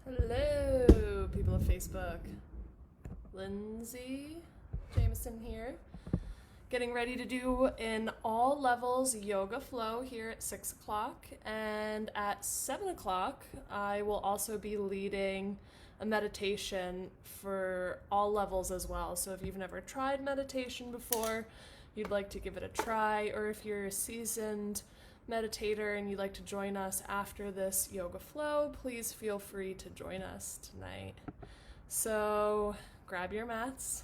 Hello, people of Facebook. Lindsay Jamison here. Getting ready to do an all levels yoga flow here at 6 o'clock. And at 7 o'clock, I will also be leading a meditation for all levels as well. So if you've never tried meditation before, you'd like to give it a try, or if you're a seasoned meditator and you'd like to join us after this yoga flow, please feel free to join us tonight. So grab your mats.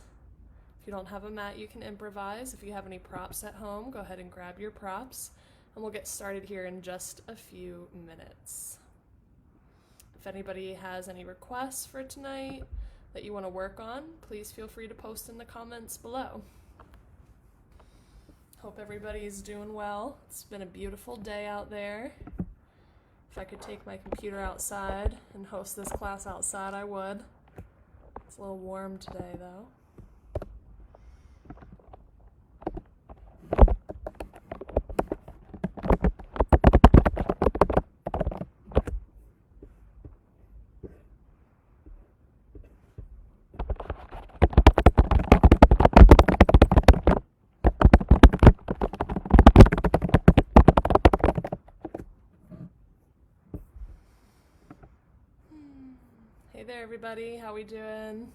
If you don't have a mat, you can improvise. If you have any props at home, go ahead and grab your props, and we'll get started here in just a few minutes. If anybody has any requests for tonight that you want to work on, please feel free to post in the comments below. Hope everybody's doing well. It's been a beautiful day out there. If I could take my computer outside and host this class outside, I would. It's a little warm today, though. Hey there, everybody. How we doing?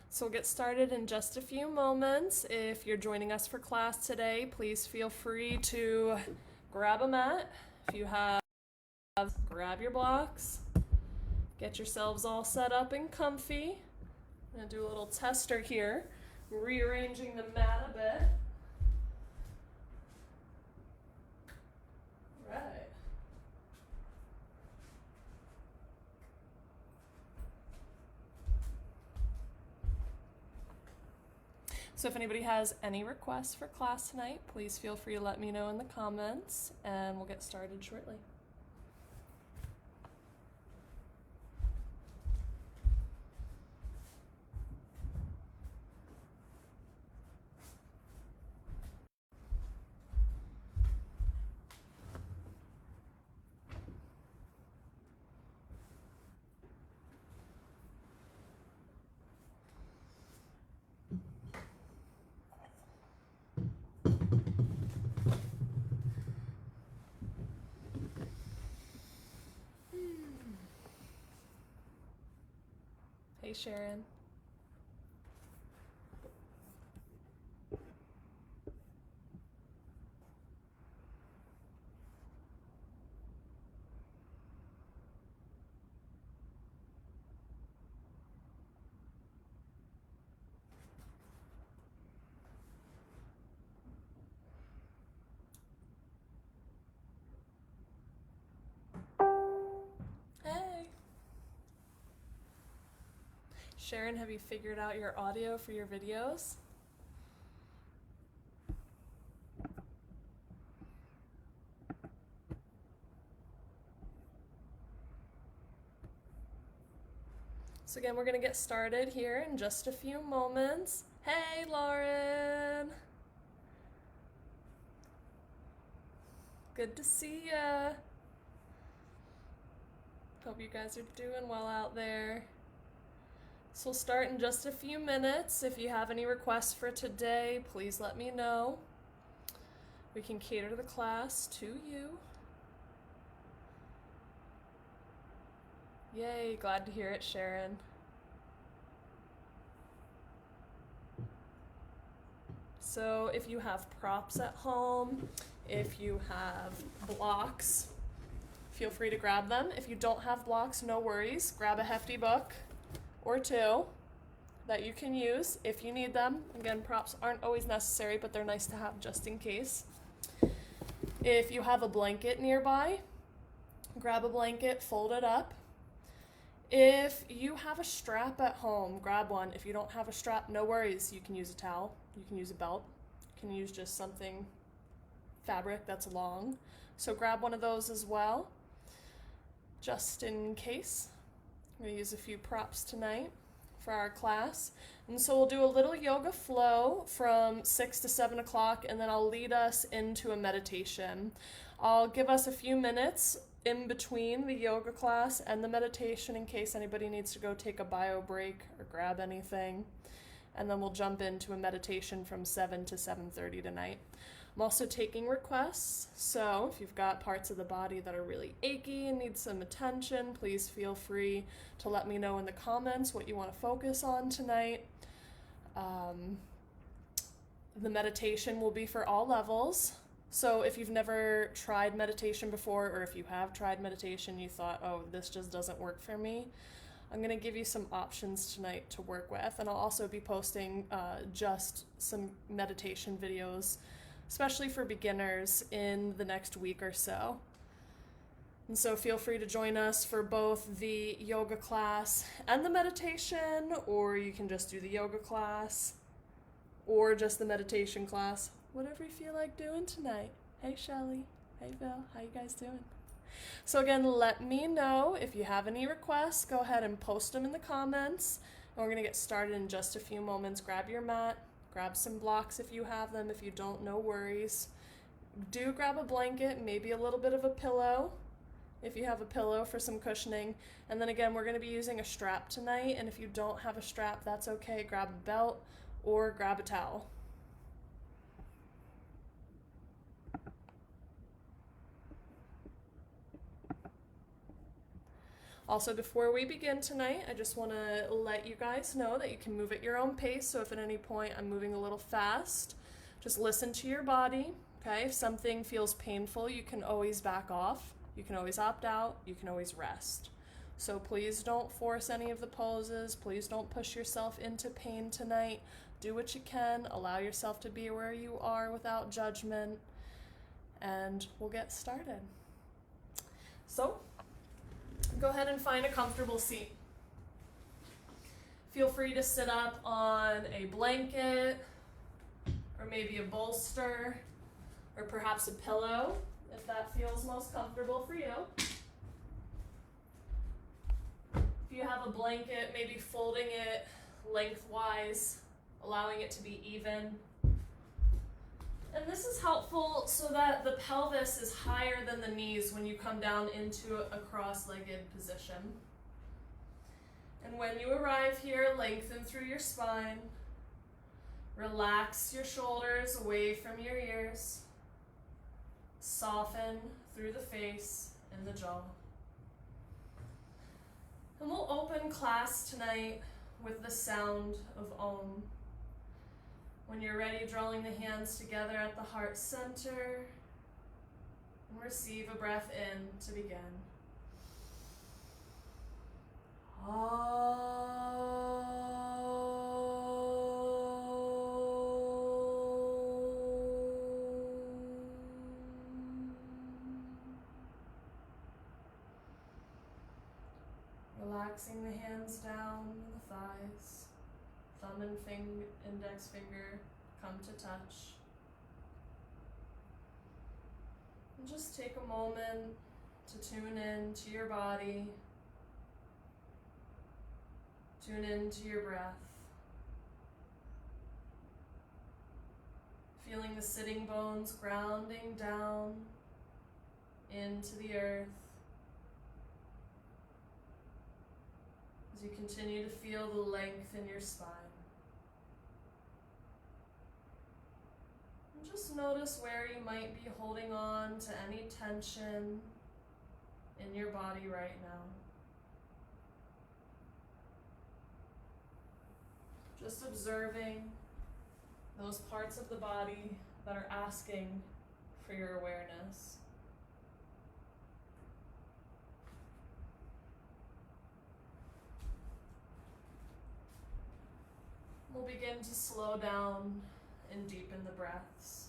So we'll get started in just a few moments. If you're joining us for class today, please feel free to grab a mat. If you have, grab your blocks. Get yourselves all set up and comfy. I'm going to do a little tester here, rearranging the mat a bit. All right. So if anybody has any requests for class tonight, please feel free to let me know in the comments, and we'll get started shortly. Hey, Sharon. Hey. Sharon, have you figured out your audio for your videos? So again, we're going to get started here in just a few moments. Hey, Lauren. Good to see ya. Hope you guys are doing well out there. So we'll start in just a few minutes. If you have any requests for today, please let me know. We can cater the class to you. Yay, glad to hear it, Sharon. So if you have props at home, if you have blocks, feel free to grab them. If you don't have blocks, no worries. Grab a hefty book or two that you can use if you need them. Again, props aren't always necessary, but they're nice to have just in case. If you have a blanket nearby, grab a blanket, fold it up. If you have a strap at home, grab one. If you don't have a strap, no worries. You can use a towel, you can use a belt, you can use just something fabric that's long. So grab one of those as well, just in case. I'm going to use a few props tonight for our class. And so we'll do a little yoga flow from 6 to 7 o'clock, and then I'll lead us into a meditation. I'll give us a few minutes in between the yoga class and the meditation in case anybody needs to go take a bio break or grab anything. And then we'll jump into a meditation from 7 to 7:30 tonight. I'm also taking requests, so if you've got parts of the body that are really achy and need some attention, please feel free to let me know in the comments what you want to focus on tonight. The meditation will be for all levels. So if you've never tried meditation before, or if you have tried meditation, you thought, oh, this just doesn't work for me, I'm going to give you some options tonight to work with. And I'll also be posting just some meditation videos, especially for beginners, in the next week or so. And so feel free to join us for both the yoga class and the meditation, or you can just do the yoga class or just the meditation class. Whatever you feel like doing tonight. Hey, Shelly. Hey, Bill. How you guys doing? So again, let me know if you have any requests. Go ahead and post them in the comments. And we're going to get started in just a few moments. Grab your mat. Grab some blocks if you have them. If you don't, no worries. Do grab a blanket, maybe a little bit of a pillow, if you have a pillow for some cushioning. And then again, we're going to be using a strap tonight. And if you don't have a strap, that's okay. Grab a belt or grab a towel. Also, before we begin tonight, I just want to let you guys know that you can move at your own pace. So if at any point I'm moving a little fast, just listen to your body, okay? If something feels painful, you can always back off. You can always opt out. You can always rest. So please don't force any of the poses. Please don't push yourself into pain tonight. Do what you can. Allow yourself to be where you are without judgment. And we'll get started. So, go ahead and find a comfortable seat. Feel free to sit up on a blanket, or maybe a bolster, or perhaps a pillow, if that feels most comfortable for you. If you have a blanket, maybe folding it lengthwise, allowing it to be even. And this is helpful so that the pelvis is higher than the knees when you come down into a cross-legged position. And when you arrive here, lengthen through your spine. Relax your shoulders away from your ears. Soften through the face and the jaw. And we'll open class tonight with the sound of Om. When you're ready, drawing the hands together at the heart center, and receive a breath in to begin. Relaxing the hands down the thighs. Thumb and index finger come to touch. And just take a moment to tune in to your body. Tune in to your breath. Feeling the sitting bones grounding down into the earth. As you continue to feel the length in your spine. And just notice where you might be holding on to any tension in your body right now. Just observing those parts of the body that are asking for your awareness. We'll begin to slow down and deepen the breaths.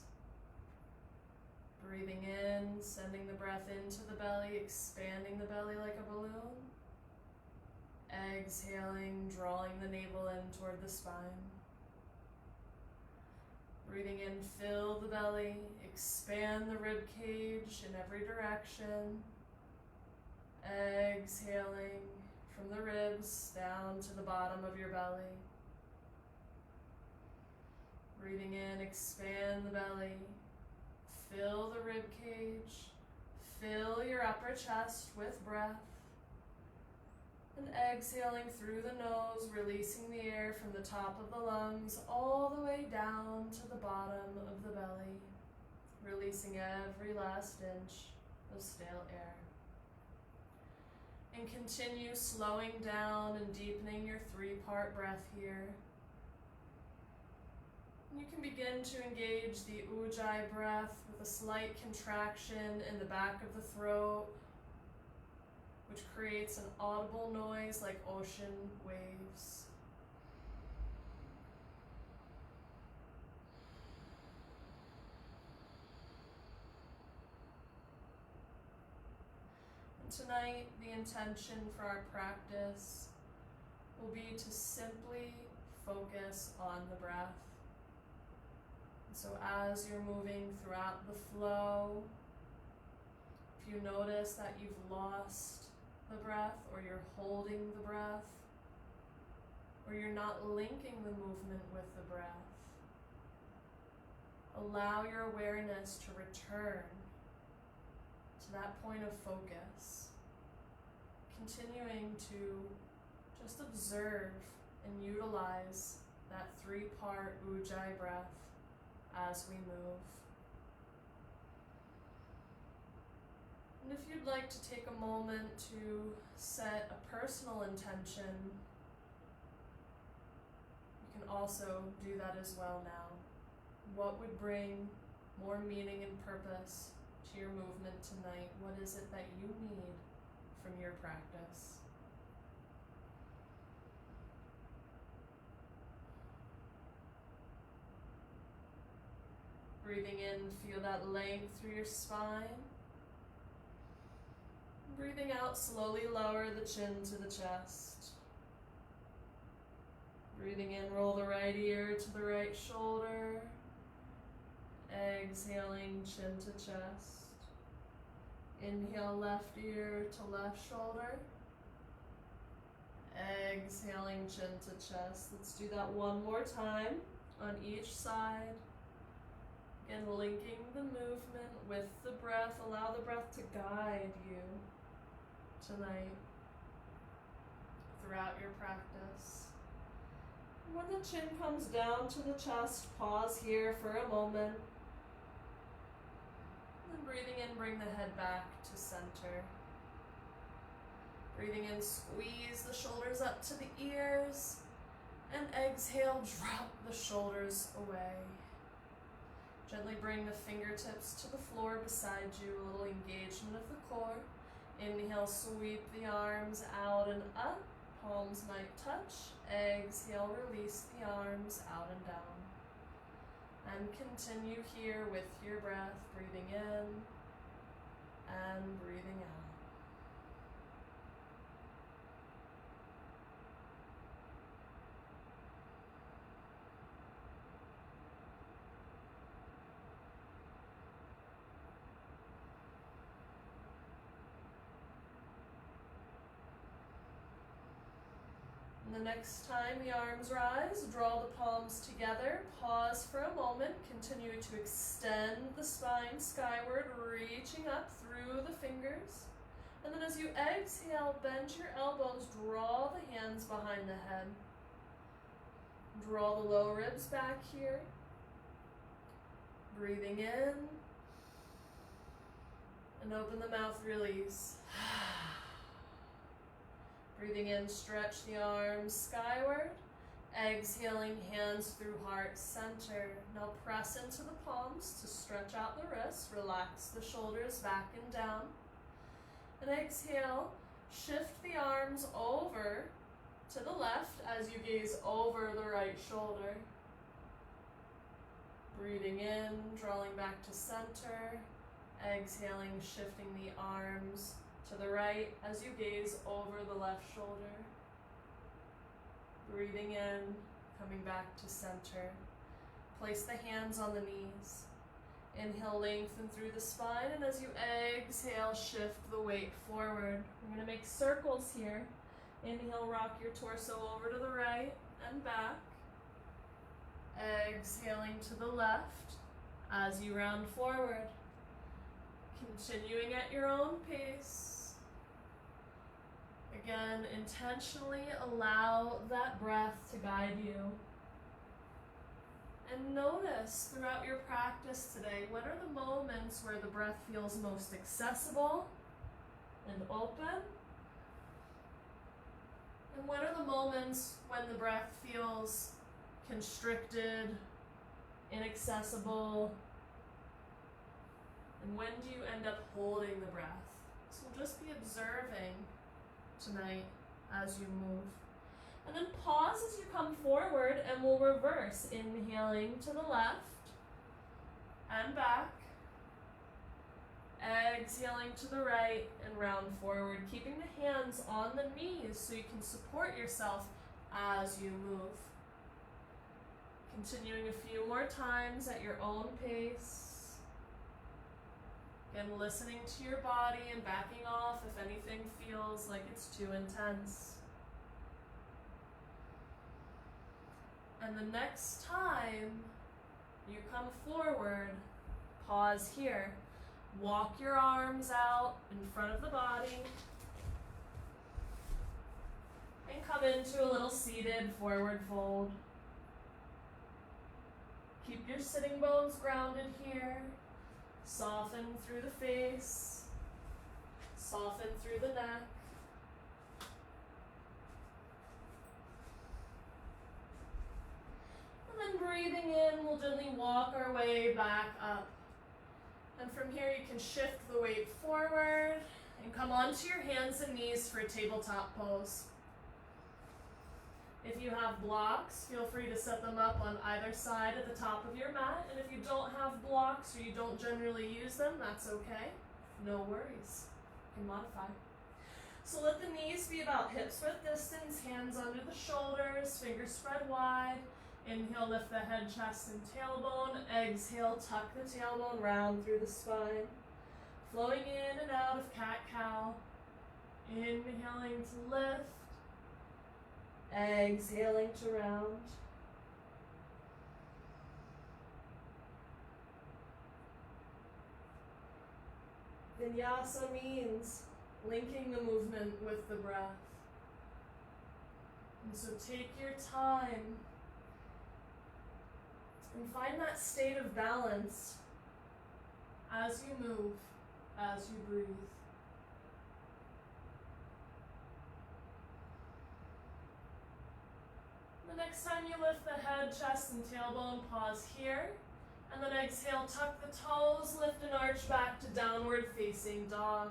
Breathing in, sending the breath into the belly, expanding the belly like a balloon. Exhaling, drawing the navel in toward the spine. Breathing in, fill the belly, expand the rib cage in every direction. Exhaling from the ribs down to the bottom of your belly. Breathing in, expand the belly, fill the rib cage, fill your upper chest with breath. And exhaling through the nose, releasing the air from the top of the lungs all the way down to the bottom of the belly, releasing every last inch of stale air. And continue slowing down and deepening your 3-part breath here. You can begin to engage the Ujjayi breath with a slight contraction in the back of the throat, which creates an audible noise like ocean waves. And tonight, the intention for our practice will be to simply focus on the breath. So as you're moving throughout the flow, if you notice that you've lost the breath, or you're holding the breath, or you're not linking the movement with the breath, allow your awareness to return to that point of focus, continuing to just observe and utilize that 3-part Ujjayi breath as we move. And if you'd like to take a moment to set a personal intention, you can also do that as well now. What would bring more meaning and purpose to your movement tonight? What is it that you need from your practice? Breathing in, feel that length through your spine. Breathing out, slowly lower the chin to the chest. Breathing in, roll the right ear to the right shoulder. Exhaling, chin to chest. Inhale, left ear to left shoulder. Exhaling, chin to chest. Let's do that one more time on each side. Again, linking the movement with the breath. Allow the breath to guide you tonight throughout your practice. When the chin comes down to the chest, pause here for a moment. And breathing in, bring the head back to center. Breathing in, squeeze the shoulders up to the ears. And exhale, drop the shoulders away. Gently bring the fingertips to the floor beside you, a little engagement of the core. Inhale, sweep the arms out and up, palms might touch. Exhale, release the arms out and down. And continue here with your breath, breathing in and breathing out. The next time the arms rise, draw the palms together, pause for a moment, continue to extend the spine skyward, reaching up through the fingers. And then as you exhale, bend your elbows, draw the hands behind the head. Draw the low ribs back here. Breathing in. And open the mouth, release. Breathing in, stretch the arms skyward. Exhaling, hands through heart center. Now press into the palms to stretch out the wrists. Relax the shoulders back and down. And exhale, shift the arms over to the left as you gaze over the right shoulder. Breathing in, drawing back to center. Exhaling, shifting the arms to the right as you gaze over the left shoulder. Breathing in, coming back to center. Place the hands on the knees. Inhale, lengthen through the spine, and as you exhale, shift the weight forward. We're going to make circles here. Inhale, rock your torso over to the right and back. Exhaling to the left as you round forward. Continuing at your own pace. Again, intentionally allow that breath to guide you. And notice throughout your practice today, what are the moments where the breath feels most accessible and open? And what are the moments when the breath feels constricted, inaccessible? And when do you end up holding the breath? So just be observing tonight as you move. And then pause as you come forward and we'll reverse, inhaling to the left and back, exhaling to the right and round forward, keeping the hands on the knees so you can support yourself as you move. Continuing a few more times at your own pace. Again, listening to your body and backing off if anything feels like it's too intense. And the next time you come forward, pause here. Walk your arms out in front of the body. And come into a little seated forward fold. Keep your sitting bones grounded here. Soften through the face. Soften through the neck. And then breathing in, we'll gently walk our way back up. And from here you can shift the weight forward and come onto your hands and knees for a tabletop pose. If you have blocks, feel free to set them up on either side at the top of your mat. And if you don't have blocks or you don't generally use them, that's okay. No worries. You can modify. So let the knees be about hips width distance, hands under the shoulders, fingers spread wide. Inhale, lift the head, chest, and tailbone. Exhale, tuck the tailbone round through the spine. Flowing in and out of cat-cow. Inhaling to lift. Exhaling to round. Vinyasa means linking the movement with the breath. And so take your time and find that state of balance as you move, as you breathe. The next time you lift the head, chest, and tailbone, pause here. And then exhale, tuck the toes, lift and arch back to downward facing dog.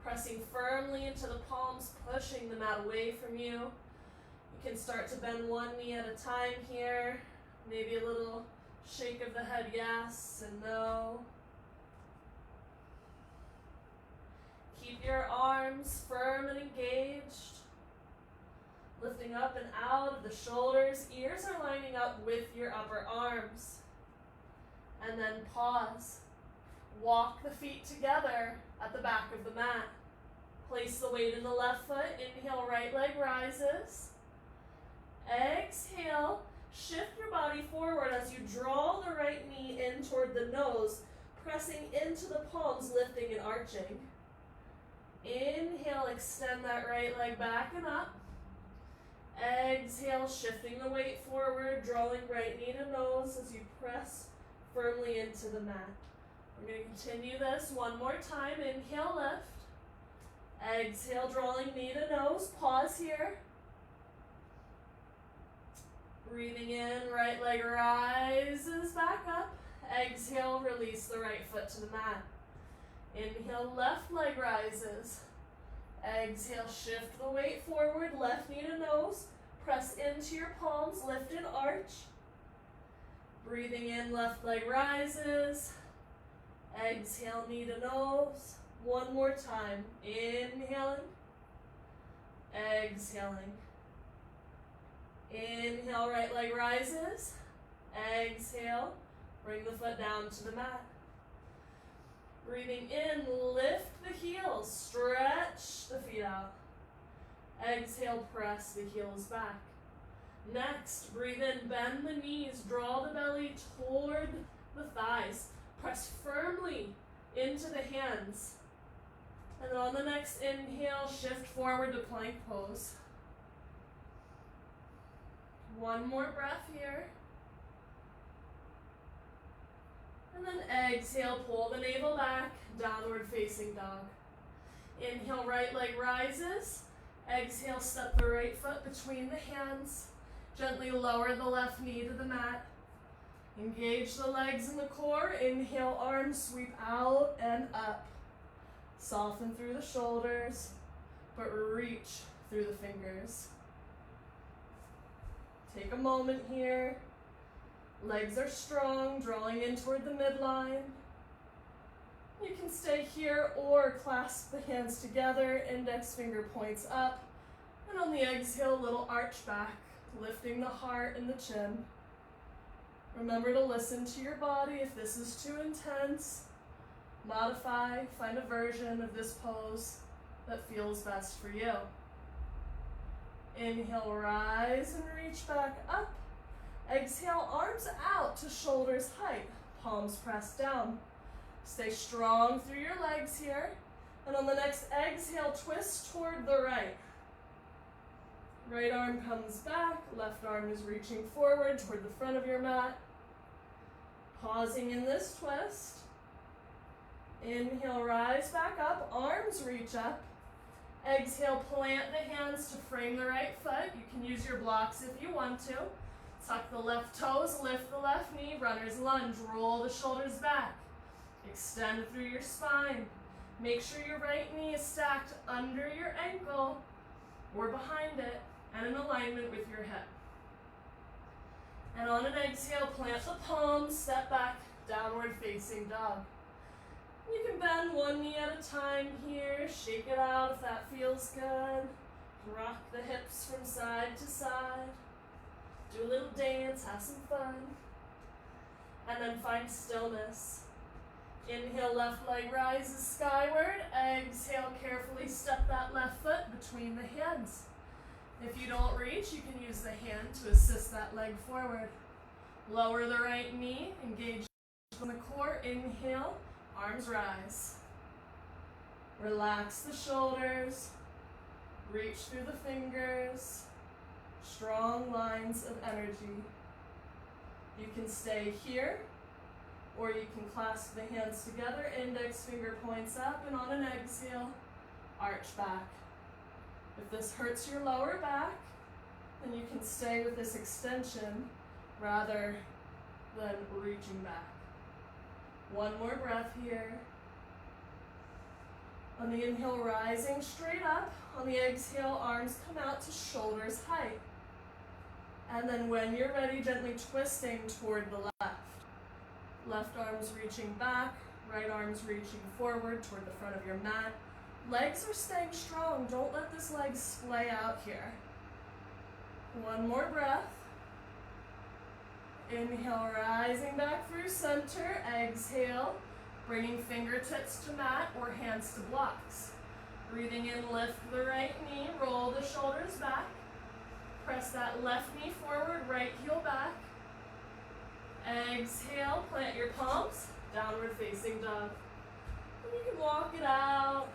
Pressing firmly into the palms, pushing the mat away from you. You can start to bend one knee at a time here. Maybe a little shake of the head, yes and no. Keep your arms firm and engaged. Lifting up and out of the shoulders. Ears are lining up with your upper arms. And then pause. Walk the feet together at the back of the mat. Place the weight in the left foot. Inhale, right leg rises. Exhale. Shift your body forward as you draw the right knee in toward the nose, pressing into the palms, lifting and arching. Inhale, extend that right leg back and up. Exhale, shifting the weight forward, drawing right knee to nose as you press firmly into the mat. We're going to continue this one more time. Inhale, lift. Exhale, drawing knee to nose. Pause here. Breathing in, right leg rises back up. Exhale, release the right foot to the mat. Inhale, left leg rises. Exhale, shift the weight forward, left knee to nose. Press into your palms, lift and arch. Breathing in, left leg rises. Exhale, knee to nose. One more time. Inhaling. Exhaling. Inhale, right leg rises. Exhale, bring the foot down to the mat. Breathing in, lift the heels, stretch the feet out. Exhale, press the heels back. Next, breathe in, bend the knees, draw the belly toward the thighs. Press firmly into the hands. And then on the next inhale, shift forward to plank pose. One more breath here. And then exhale, pull the navel back, downward facing dog. Inhale, right leg rises. Exhale, step the right foot between the hands. Gently lower the left knee to the mat. Engage the legs and the core. Inhale, arms sweep out and up. Soften through the shoulders, but reach through the fingers. Take a moment here. Legs are strong, drawing in toward the midline. You can stay here or clasp the hands together, index finger points up, and on the exhale, little arch back, lifting the heart and the chin. Remember to listen to your body. If this is too intense, modify, find a version of this pose that feels best for you. Inhale, rise and reach back up. Exhale, arms out to shoulders height, palms pressed down. Stay strong through your legs here. And on the next exhale, twist toward the right. Right arm comes back, left arm is reaching forward toward the front of your mat. Pausing in this twist. Inhale, rise back up, arms reach up. Exhale, plant the hands to frame the right foot. You can use your blocks if you want to. Tuck the left toes, lift the left knee, runner's lunge, roll the shoulders back. Extend through your spine. Make sure your right knee is stacked under your ankle or behind it and in alignment with your hip. And on an exhale, plant the palms, step back, downward facing dog. You can bend one knee at a time here, shake it out if that feels good. Rock the hips from side to side. Do a little dance, have some fun. And then find stillness. Inhale, left leg rises skyward. Exhale, carefully step that left foot between the hands. If you don't reach, you can use the hand to assist that leg forward. Lower the right knee, engage on the core. Inhale, arms rise. Relax the shoulders. Reach through the fingers. Strong lines of energy. You can stay here, or you can clasp the hands together, index finger points up, and on an exhale, arch back. If this hurts your lower back, then you can stay with this extension rather than reaching back. One more breath here. On the inhale, rising straight up. On the exhale, arms come out to shoulders height. And then when you're ready, gently twisting toward the left. Left arm's reaching back, right arm's reaching forward toward the front of your mat. Legs are staying strong. Don't let this leg splay out here. One more breath. Inhale, rising back through center. Exhale, bringing fingertips to mat or hands to blocks. Breathing in, lift the right knee, roll the shoulders back. Press that left knee forward, right heel back. Exhale, plant your palms, downward facing dog. And you can walk it out.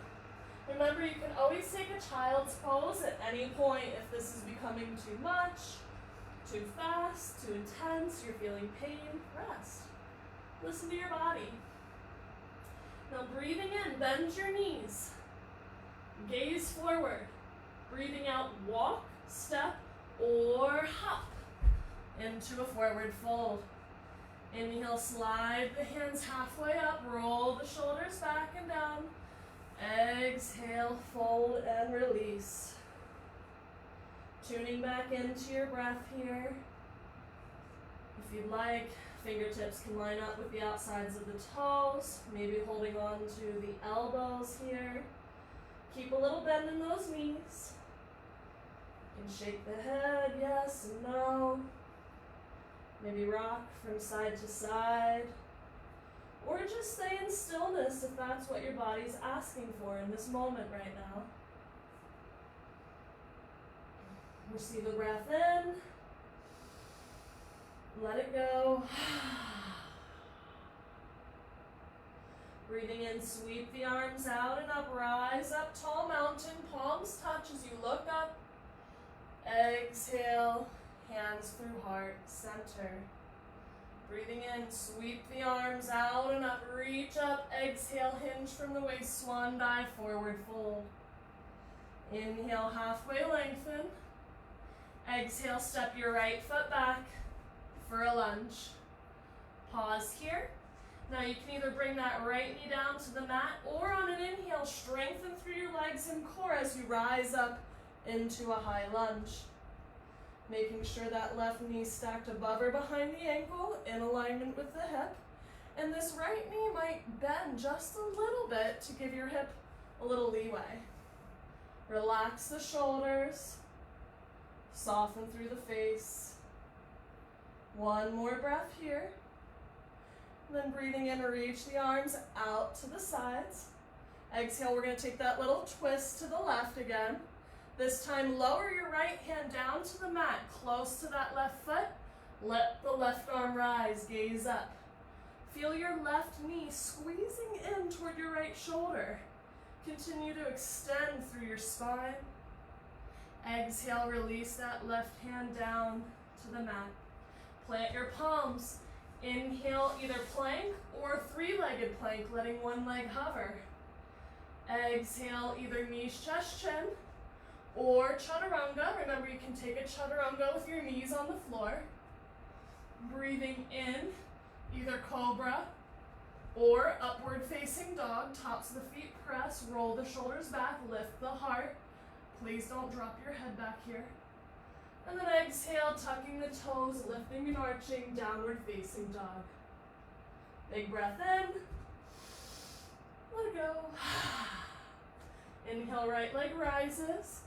Remember, you can always take a child's pose at any point if this is becoming too much, too fast, too intense, you're feeling pain, rest. Listen to your body. Now breathing in, bend your knees. Gaze forward. Breathing out, walk, step, or hop into a forward fold. Inhale, slide the hands halfway up, roll the shoulders back and down. Exhale, fold and release. Tuning back into your breath here. If you'd like, fingertips can line up with the outsides of the toes, maybe holding on to the elbows here. Keep a little bend in those knees. You can shake the head, yes and no. Maybe rock from side to side. Or just stay in stillness if that's what your body's asking for in this moment right now. Receive a breath in. Let it go. Breathing in, sweep the arms out and up, rise up, tall mountain, palms touch as you look up. Exhale, hands through heart, center. Breathing in, sweep the arms out and up, reach up, exhale, hinge from the waist, swan dive, forward fold. Inhale, halfway lengthen. Exhale, step your right foot back for a lunge. Pause here. Now you can either bring that right knee down to the mat or on an inhale, strengthen through your legs and core as you rise up into a high lunge. Making sure that left knee stacked above or behind the ankle in alignment with the hip. And this right knee might bend just a little bit to give your hip a little leeway. Relax the shoulders. Soften through the face. One more breath here. Then breathing in, reach the arms out to the sides. Exhale, we're going to take that little twist to the left again. This time, lower your right hand down to the mat, close to that left foot. Let the left arm rise, gaze up. Feel your left knee squeezing in toward your right shoulder. Continue to extend through your spine. Exhale, release that left hand down to the mat. Plant your palms. Inhale, either plank or three-legged plank, letting one leg hover. Exhale, either knees, chest, chin, or chaturanga. Remember, you can take a chaturanga with your knees on the floor. Breathing in, either cobra or upward facing dog. Tops of the feet press, roll the shoulders back, lift the heart. Please don't drop your head back here. And then exhale, tucking the toes, lifting and arching, downward facing dog. Big breath in. Let it go. Inhale, right leg rises.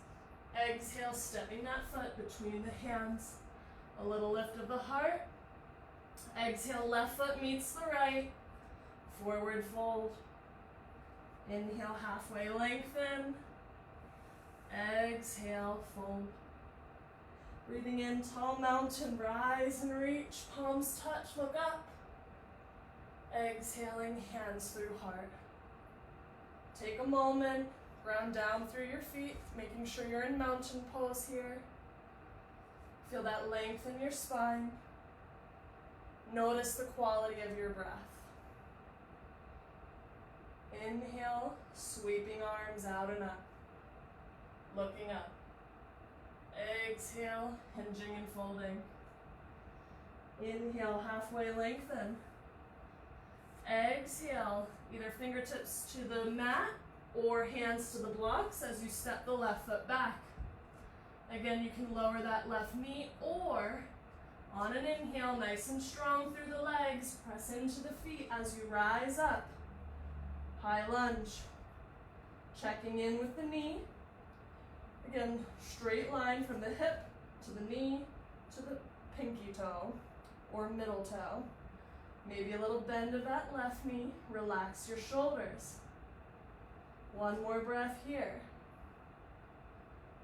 Exhale, stepping that foot between the hands. A little lift of the heart. Exhale, left foot meets the right. Forward fold. Inhale, halfway lengthen. Exhale, fold. Breathing in, tall mountain, rise and reach, palms touch, look up. Exhaling, hands through heart. Take a moment, ground down through your feet, making sure you're in mountain pose here. Feel that length in your spine. Notice the quality of your breath. Inhale, sweeping arms out and up. Looking up. Exhale, hinging and folding. Inhale, halfway lengthen. Exhale, either fingertips to the mat or hands to the blocks as you step the left foot back. Again, you can lower that left knee or on an inhale, nice and strong through the legs, press into the feet as you rise up. High lunge. Checking in with the knee. Again, straight line from the hip to the knee to the pinky toe or middle toe. Maybe a little bend of that left knee. Relax your shoulders. One more breath here.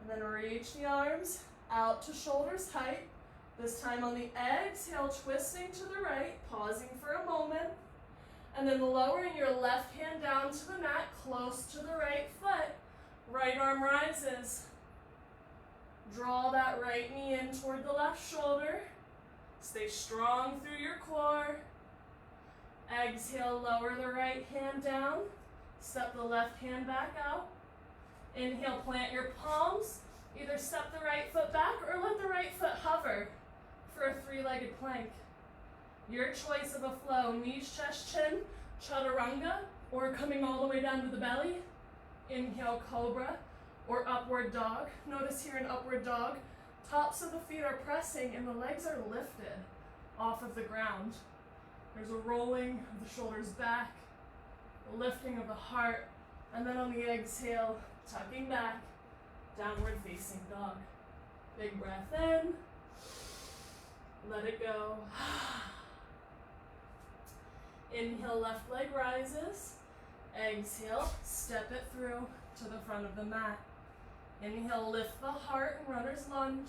And then reach the arms out to shoulders height. This time on the exhale, twisting to the right, pausing for a moment. And then lowering your left hand down to the mat, close to the right foot. Right arm rises. Draw that right knee in toward the left shoulder. Stay strong through your core. Exhale, lower the right hand down. Step the left hand back out. Inhale, plant your palms. Either step the right foot back or let the right foot hover for a three-legged plank. Your choice of a flow, knees, chest, chin, chaturanga, or coming all the way down to the belly. Inhale, cobra, or upward dog. Notice here in upward dog, tops of the feet are pressing and the legs are lifted off of the ground. There's a rolling of the shoulders back, a lifting of the heart, and then on the exhale, tucking back, downward facing dog. Big breath in, let it go. Inhale, left leg rises. Exhale, step it through to the front of the mat. Inhale, lift the heart and runner's lunge.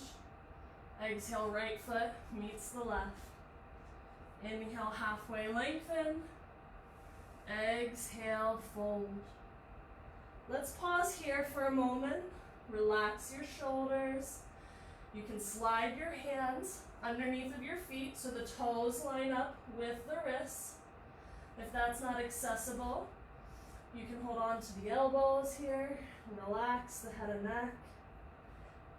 Exhale, right foot meets the left. Inhale, halfway lengthen. Exhale, fold. Let's pause here for a moment. Relax your shoulders. You can slide your hands underneath of your feet so the toes line up with the wrists. If that's not accessible, you can hold on to the elbows here and relax the head and neck.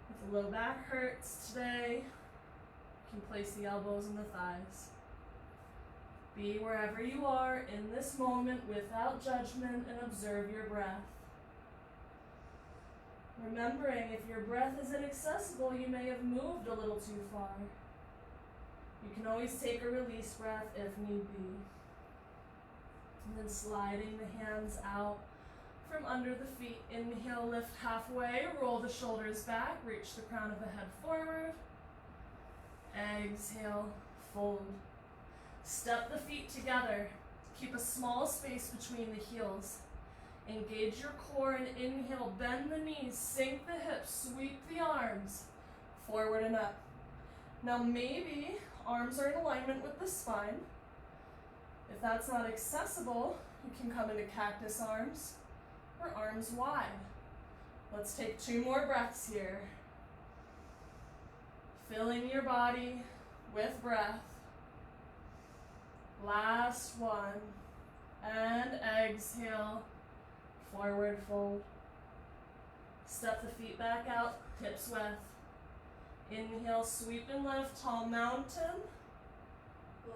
If the low back hurts today, you can place the elbows in the thighs. Be wherever you are in this moment without judgment and observe your breath. Remembering if your breath isn't accessible, you may have moved a little too far. You can always take a release breath if need be. And then sliding the hands out from under the feet. Inhale, lift halfway, roll the shoulders back, reach the crown of the head forward. Exhale, fold. Step the feet together. Keep a small space between the heels. Engage your core and inhale, bend the knees, sink the hips, sweep the arms, forward and up. Now maybe arms are in alignment with the spine. If that's not accessible, you can come into cactus arms or arms wide. Let's take 2 more breaths here. Filling your body with breath. Last one. And exhale. Forward fold. Step the feet back out, hips width. Inhale, sweep and lift, tall mountain.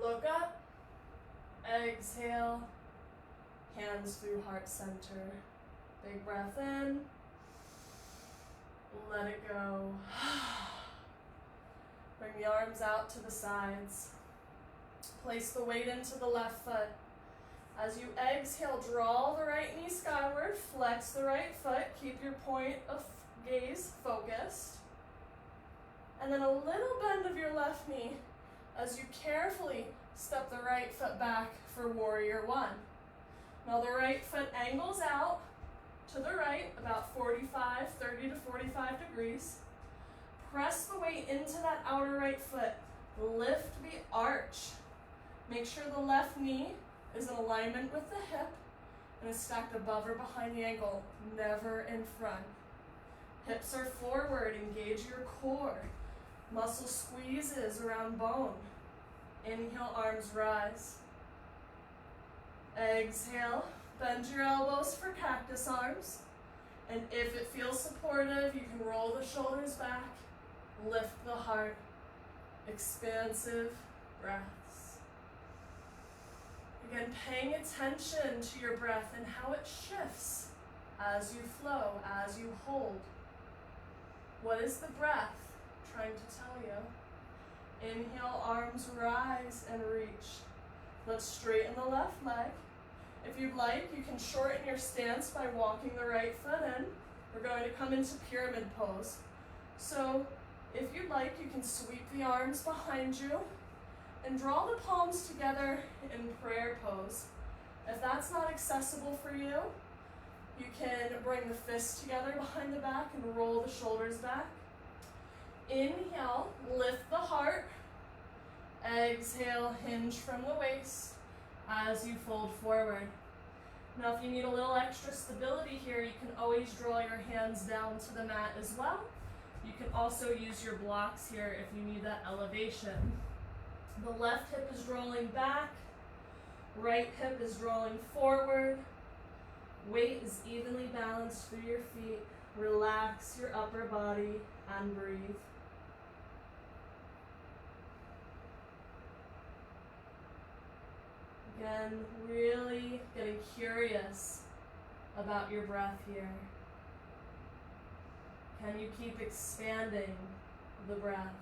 Look up. Exhale. Hands through heart center. Big breath in. Let it go. Bring the arms out to the sides. Place the weight into the left foot. As you exhale, draw the right knee skyward, flex the right foot, keep your point of gaze focused. And then a little bend of your left knee as you carefully step the right foot back for warrior 1. Now the right foot angles out to the right, about 30 to 45 degrees. Press the weight into that outer right foot. Lift the arch. Make sure the left knee is in alignment with the hip and is stacked above or behind the ankle, never in front. Hips are forward, engage your core. Muscle squeezes around bone. Inhale, arms rise. Exhale, bend your elbows for cactus arms. And if it feels supportive, you can roll the shoulders back, lift the heart, expansive breaths. Again, paying attention to your breath and how it shifts as you flow, as you hold. What is the breath trying to tell you? Inhale, arms rise and reach. Let's straighten the left leg. If you'd like, you can shorten your stance by walking the right foot in. We're going to come into pyramid pose. So if you'd like, you can sweep the arms behind you and draw the palms together in prayer pose. If that's not accessible for you, you can bring the fists together behind the back and roll the shoulders back. Inhale, lift the heart. Exhale, hinge from the waist as you fold forward. Now if you need a little extra stability here, you can always draw your hands down to the mat as well. You can also use your blocks here if you need that elevation. The left hip is rolling back, right hip is rolling forward. Weight is evenly balanced through your feet. Relax your upper body and breathe. Again, really getting curious about your breath here. Can you keep expanding the breath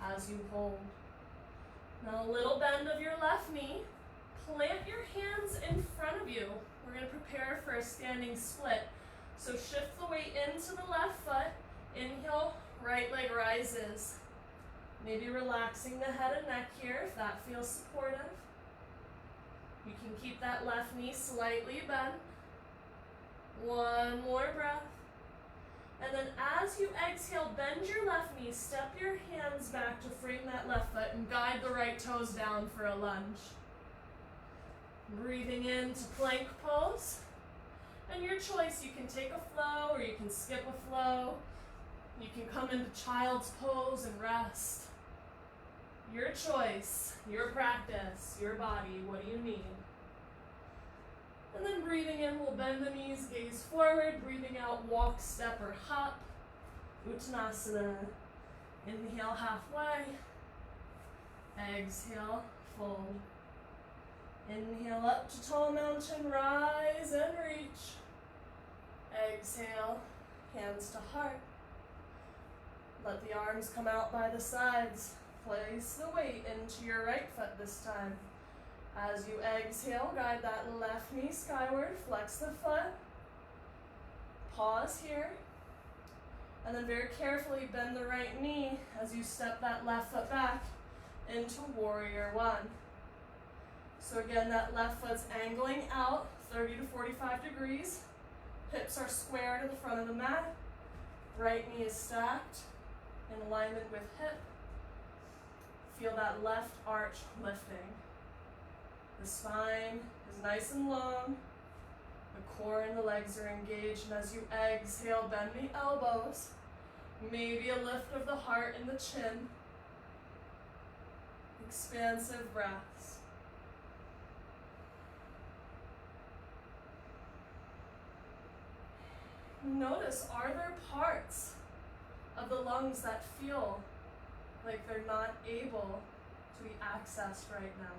as you hold? Now a little bend of your left knee. Plant your hands in front of you. We're going to prepare for a standing split. So shift the weight into the left foot. Inhale, right leg rises. Maybe relaxing the head and neck here if that feels supportive. You can keep that left knee slightly bent. One more breath. And then as you exhale, bend your left knee, step your hands back to frame that left foot and guide the right toes down for a lunge. Breathing into plank pose. And your choice, you can take a flow or you can skip a flow. You can come into child's pose and rest. Your choice, your practice, your body, what do you need? And then breathing in, we'll bend the knees, gaze forward. Breathing out, walk, step, or hop. Uttanasana. Inhale halfway. Exhale, fold. Inhale up to tall mountain, rise and reach. Exhale, hands to heart. Let the arms come out by the sides. Place the weight into your right foot this time. As you exhale, guide that left knee skyward, flex the foot. Pause here. And then very carefully bend the right knee as you step that left foot back into warrior one. So again, that left foot's angling out 30 to 45 degrees. Hips are square to the front of the mat. Right knee is stacked in alignment with hip. Feel that left arch lifting. The spine is nice and long. The core and the legs are engaged. And as you exhale, bend the elbows. Maybe a lift of the heart and the chin. Expansive breaths. Notice, are there parts of the lungs that feel like they're not able to be accessed right now?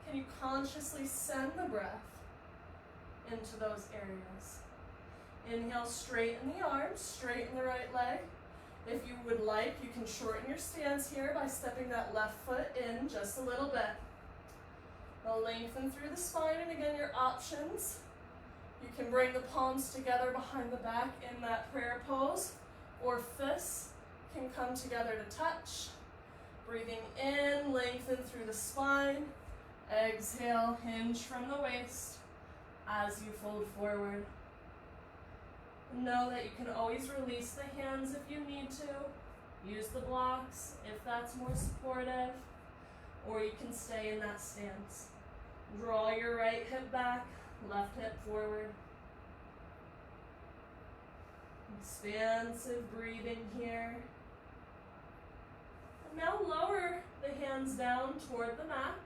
Can you consciously send the breath into those areas? Inhale, straighten the arms, straighten the right leg. If you would like, you can shorten your stance here by stepping that left foot in just a little bit. Now lengthen through the spine, and again, your options. You can bring the palms together behind the back in that prayer pose, or fists can come together to touch. Breathing in, lengthen through the spine. Exhale, hinge from the waist as you fold forward. Know that you can always release the hands if you need to. Use the blocks if that's more supportive, or you can stay in that stance. Draw your right hip back, left hip forward. Expansive breathing here. And now lower the hands down toward the mat,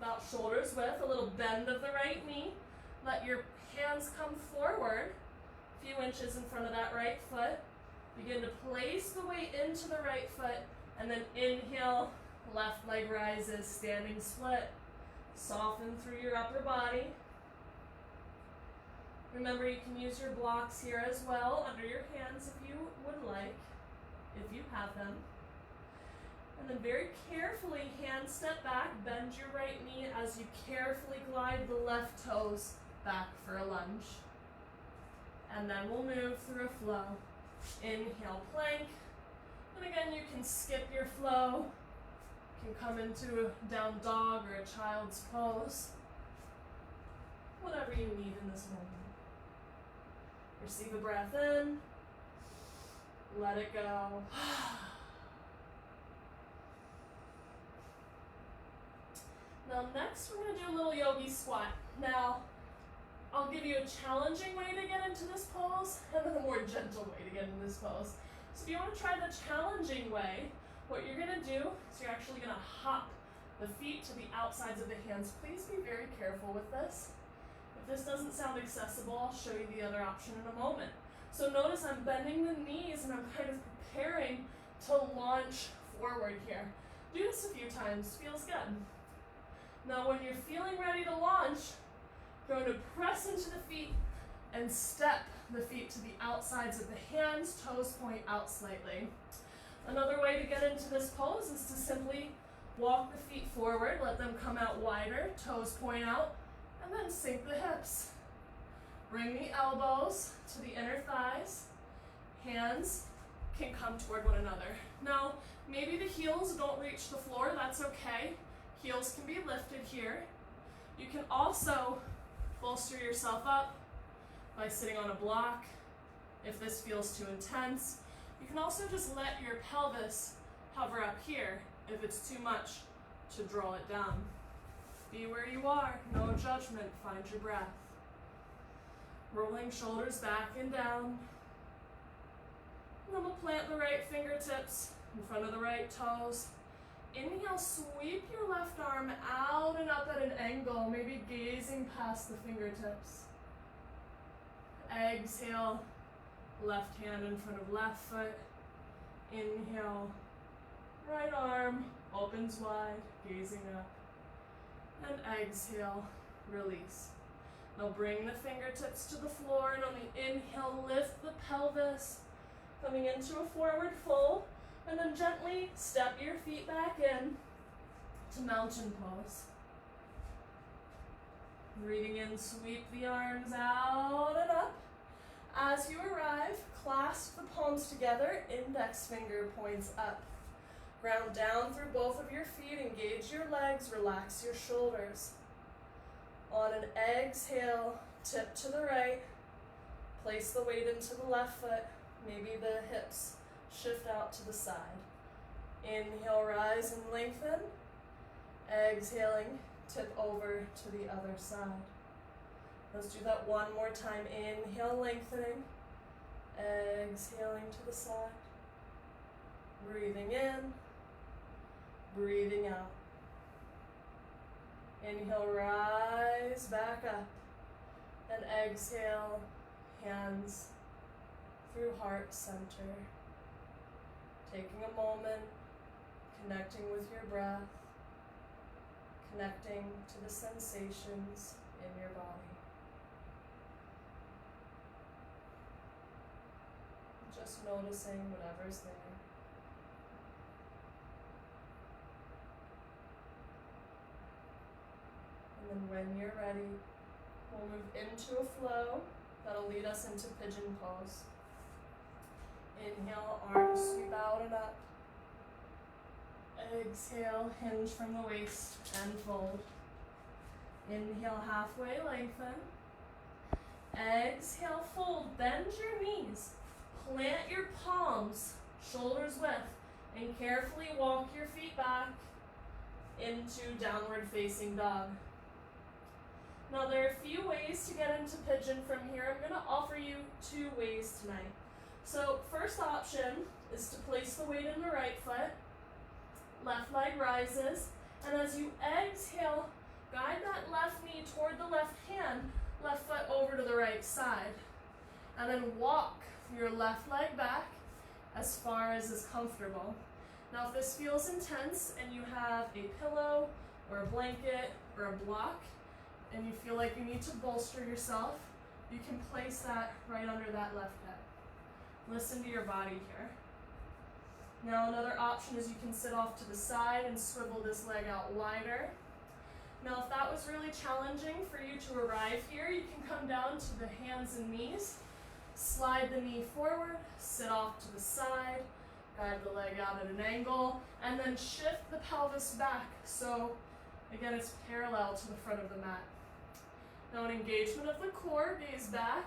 about shoulders width, a little bend of the right knee. Let your hands come forward, a few inches in front of that right foot. Begin to place the weight into the right foot, and then inhale, left leg rises, standing split. Soften through your upper body. Remember, you can use your blocks here as well, under your hands if you would like, if you have them. And then very carefully, hand step back, bend your right knee as you carefully glide the left toes back for a lunge. And then we'll move through a flow. Inhale, plank. And again, you can skip your flow. You can come into a down dog or a child's pose. Whatever you need in this moment. Receive a breath in. Let it go. Now next we're going to do a little yogi squat. Now I'll give you a challenging way to get into this pose and then a more gentle way to get into this pose. So if you want to try the challenging way, what you're going to do is you're actually going to hop the feet to the outsides of the hands. Please be very careful with this. If this doesn't sound accessible, I'll show you the other option in a moment. So notice I'm bending the knees and I'm kind of preparing to launch forward here. Do this a few times, feels good. Now when you're feeling ready to launch, you're going to press into the feet and step the feet to the outsides of the hands, toes point out slightly. Another way to get into this pose is to simply walk the feet forward, let them come out wider, toes point out, and then sink the hips. Bring the elbows to the inner thighs. Hands can come toward one another. Now, maybe the heels don't reach the floor, that's okay. Heels can be lifted here. You can also bolster yourself up by sitting on a block if this feels too intense. You can also just let your pelvis hover up here if it's too much to draw it down. Be where you are, no judgment, find your breath. Rolling shoulders back and down. And then we'll plant the right fingertips in front of the right toes. Inhale, sweep your left arm out and up at an angle, maybe gazing past the fingertips. Exhale, left hand in front of left foot. Inhale, right arm opens wide, gazing up. And exhale, release. Now bring the fingertips to the floor, and on the inhale, lift the pelvis, coming into a forward fold, and then gently step your feet back in to mountain pose. Breathing in, sweep the arms out and up. As you arrive, clasp the palms together, index finger points up. Ground down through both of your feet, engage your legs, relax your shoulders. On an exhale, tip to the right, place the weight into the left foot, maybe the hips shift out to the side. Inhale, rise and lengthen. Exhaling, tip over to the other side. Let's do that one more time. Inhale, lengthening. Exhaling to the side. Breathing in. Breathing out. Inhale, rise back up. And exhale, hands through heart center. Taking a moment, connecting with your breath, connecting to the sensations in your body. Just noticing whatever's there. And then when you're ready, we'll move into a flow that'll lead us into pigeon pose. Inhale, arms sweep out and up. Exhale, hinge from the waist and fold. Inhale, halfway lengthen. Exhale, fold, bend your knees. Plant your palms, shoulders width, and carefully walk your feet back into downward facing dog. Now there are a few ways to get into pigeon from here. I'm going to offer you 2 ways tonight. So first option is to place the weight in the right foot, left leg rises, and as you exhale, guide that left knee toward the left hand, left foot over to the right side, and then walk your left leg back as far as is comfortable. Now if this feels intense and you have a pillow or a blanket or a block, and you feel like you need to bolster yourself, you can place that right under that left hip. Listen to your body here. Now another option is you can sit off to the side and swivel this leg out wider. Now if that was really challenging for you to arrive here, you can come down to the hands and knees, slide the knee forward, sit off to the side, guide the leg out at an angle, and then shift the pelvis back. So again, it's parallel to the front of the mat. Now an engagement of the core, gaze back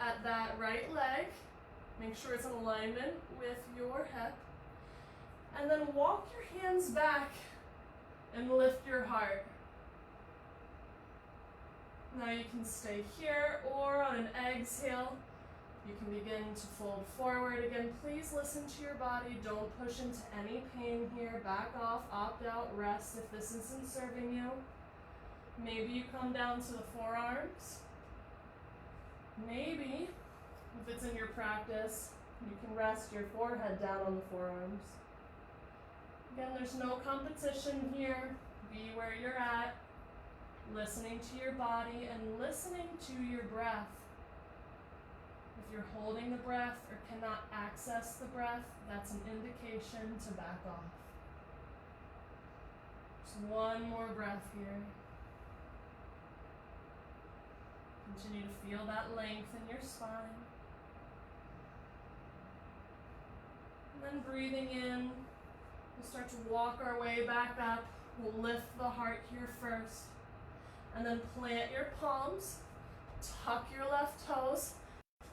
at that right leg. Make sure it's in alignment with your hip. And then walk your hands back and lift your heart. Now you can stay here, or on an exhale, you can begin to fold forward. Again, please listen to your body. Don't push into any pain here. Back off, opt out, rest if this isn't serving you. Maybe you come down to the forearms. Maybe, if it's in your practice, you can rest your forehead down on the forearms. Again, there's no competition here. Be where you're at, listening to your body and listening to your breath. If you're holding the breath or cannot access the breath, that's an indication to back off. Just one more breath here. Continue to feel that length in your spine. And then breathing in, we'll start to walk our way back up. We'll lift the heart here first. And then plant your palms, tuck your left toes,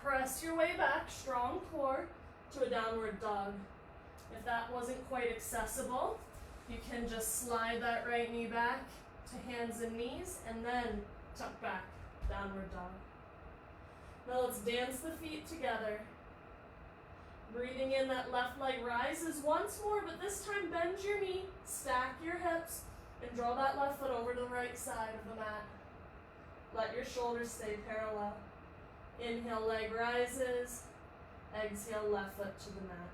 press your way back, strong core, to a downward dog. If that wasn't quite accessible, you can just slide that right knee back to hands and knees, and then tuck back, downward dog. Now let's dance the feet together. Breathing in, that left leg rises once more, but this time bend your knee, stack your hips, and draw that left foot over to the right side of the mat. Let your shoulders stay parallel. Inhale, leg rises. Exhale, left foot to the mat.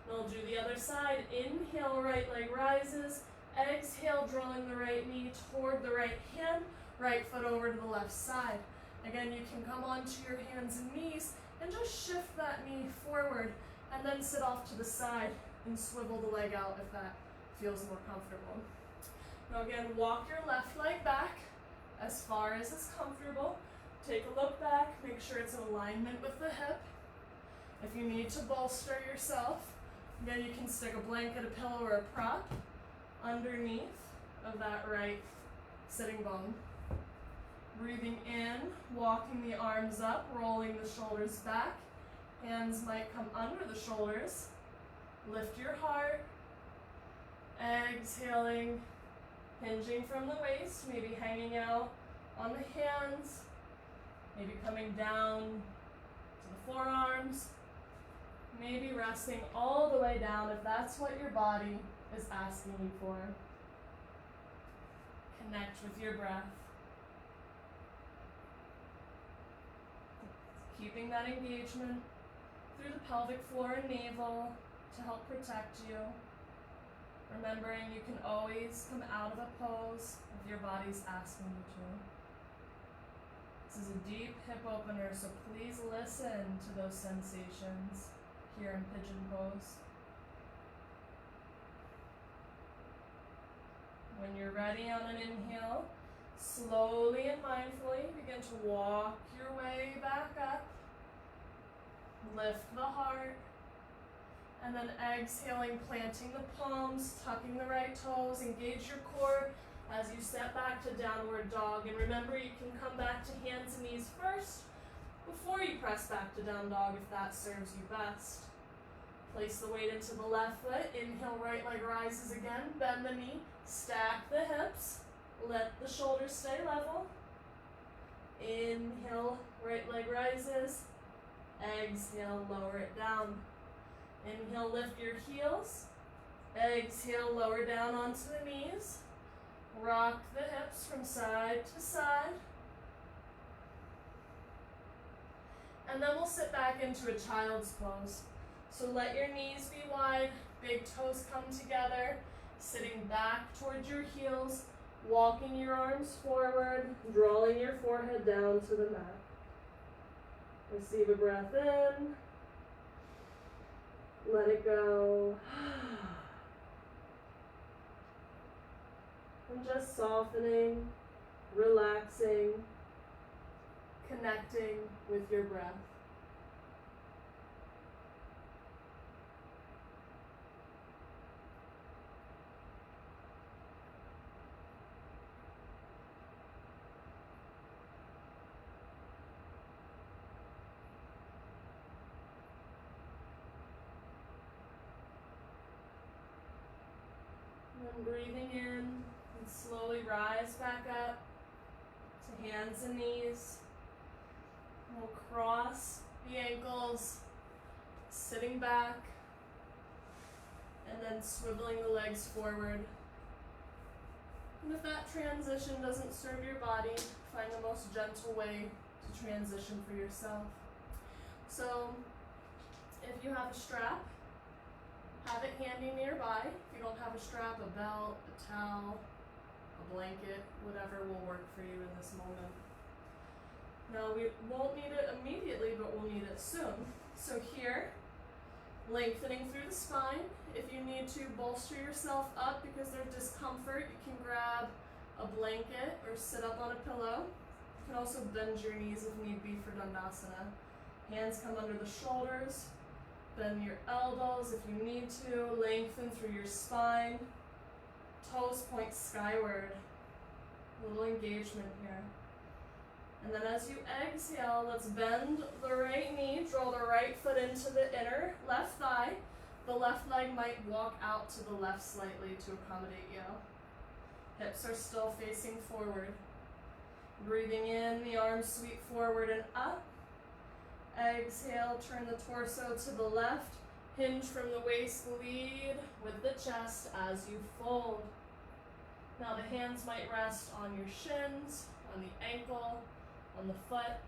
Now we'll do the other side. Inhale, right leg rises. Exhale, drawing the right knee toward the right hand, right foot over to the left side. Again, you can come onto your hands and knees and just shift that knee forward and then sit off to the side and swivel the leg out if that feels more comfortable. Now again, walk your left leg back as far as is comfortable. Take a look back, make sure it's in alignment with the hip. If you need to bolster yourself, again, you can stick a blanket, a pillow, or a prop underneath of that right sitting bone. Breathing in, walking the arms up, rolling the shoulders back. Hands might come under the shoulders. Lift your heart. Exhaling, hinging from the waist, maybe hanging out on the hands, maybe coming down to the forearms, maybe resting all the way down if that's what your body is asking you for. Connect with your breath. Keeping that engagement through the pelvic floor and navel to help protect you. Remembering you can always come out of a pose if your body's asking you to. This is a deep hip opener, so please listen to those sensations here in pigeon pose. When you're ready on an inhale, slowly and mindfully begin to walk your way back up. Lift the heart. And then exhaling, planting the palms, tucking the right toes, engage your core as you step back to downward dog. And remember, you can come back to hands and knees first before you press back to down dog if that serves you best. Place the weight into the left foot. Inhale, right leg rises again. Bend the knee, stack the hips. Let the shoulders stay level. Inhale, right leg rises. Exhale, lower it down. Inhale, lift your heels. Exhale, lower down onto the knees. Rock the hips from side to side. And then we'll sit back into a child's pose. So let your knees be wide, big toes come together, sitting back towards your heels, walking your arms forward, drawing your forehead down to the mat. Receive a breath in. Let it go. And just softening, relaxing, connecting with your breath. And breathing in, and slowly rise back up to hands and knees. We'll cross the ankles, sitting back, and then swiveling the legs forward. And if that transition doesn't serve your body, find the most gentle way to transition for yourself. So, if you have a strap, have it handy nearby. If you don't have a strap, a belt, a towel, a blanket, whatever will work for you in this moment. Now we won't need it immediately, but we'll need it soon. So here, lengthening through the spine. If you need to bolster yourself up because there's discomfort, you can grab a blanket or sit up on a pillow. You can also bend your knees if need be for Dandasana. Hands come under the shoulders. Bend your elbows if you need to. Lengthen through your spine. Toes point skyward. A little engagement here. And then as you exhale, let's bend the right knee. Draw the right foot into the inner left thigh. The left leg might walk out to the left slightly to accommodate you. Hips are still facing forward. Breathing in, the arms sweep forward and up. Exhale, turn the torso to the left. Hinge from the waist, lead with the chest as you fold. Now the hands might rest on your shins, on the ankle, on the foot.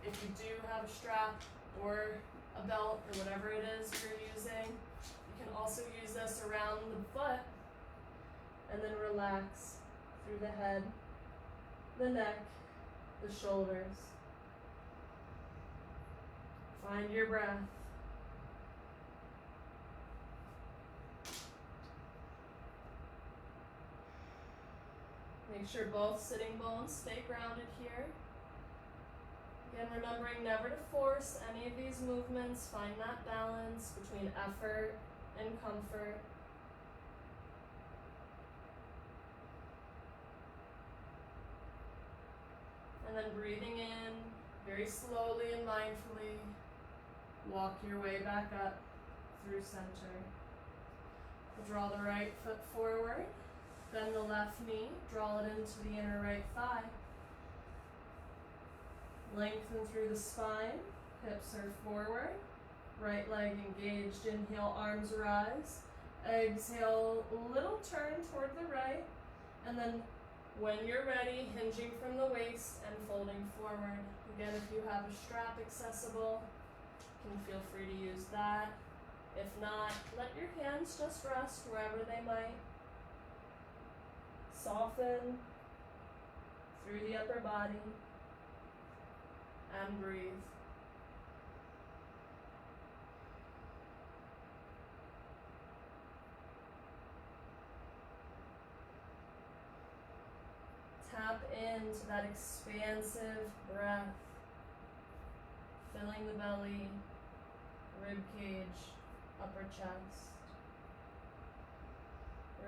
If you do have a strap or a belt or whatever it is you're using, you can also use this around the foot and then relax through the head, the neck, the shoulders. Find your breath. Make sure both sitting bones stay grounded here. Again, remembering never to force any of these movements. Find that balance between effort and comfort. And then breathing in very slowly and mindfully. Walk your way back up through center. Draw the right foot forward. Bend the left knee. Draw it into the inner right thigh. Lengthen through the spine. Hips are forward. Right leg engaged. Inhale, arms rise. Exhale, little turn toward the right. And then when you're ready, hinging from the waist and folding forward. Again, if you have a strap accessible, you can feel free to use that. If not, let your hands just rest wherever they might. Soften through the upper body and breathe. Tap into that expansive breath, filling the belly, rib cage, upper chest.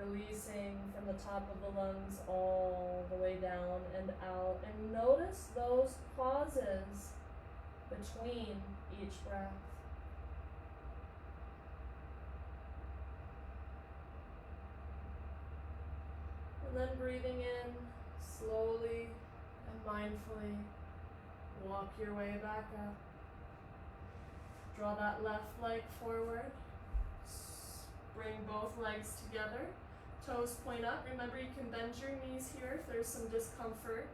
Releasing from the top of the lungs all the way down and out. And notice those pauses between each breath. And then breathing in slowly and mindfully. Walk your way back up. Draw that left leg forward. Bring both legs together. Toes point up. Remember, you can bend your knees here if there's some discomfort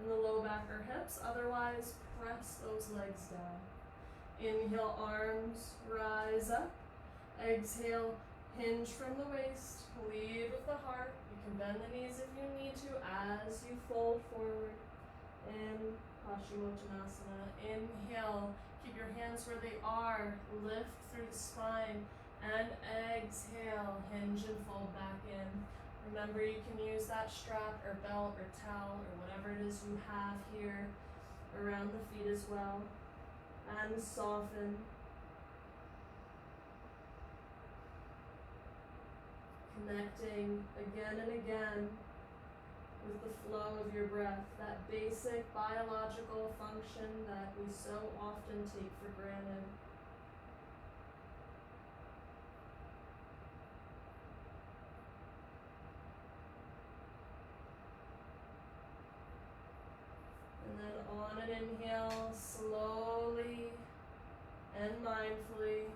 in the low back or hips. Otherwise, press those legs down. Inhale, arms rise up. Exhale, hinge from the waist. Lead with the heart. You can bend the knees if you need to as you fold forward in Paschimottanasana. Inhale, keep your hands where they are. Lift through the spine. And exhale, hinge and fold back in. Remember, you can use that strap or belt or towel or whatever it is you have here around the feet as well. And soften. Connecting again and again with the flow of your breath, that basic biological function that we so often take for granted. And then on an inhale, slowly and mindfully,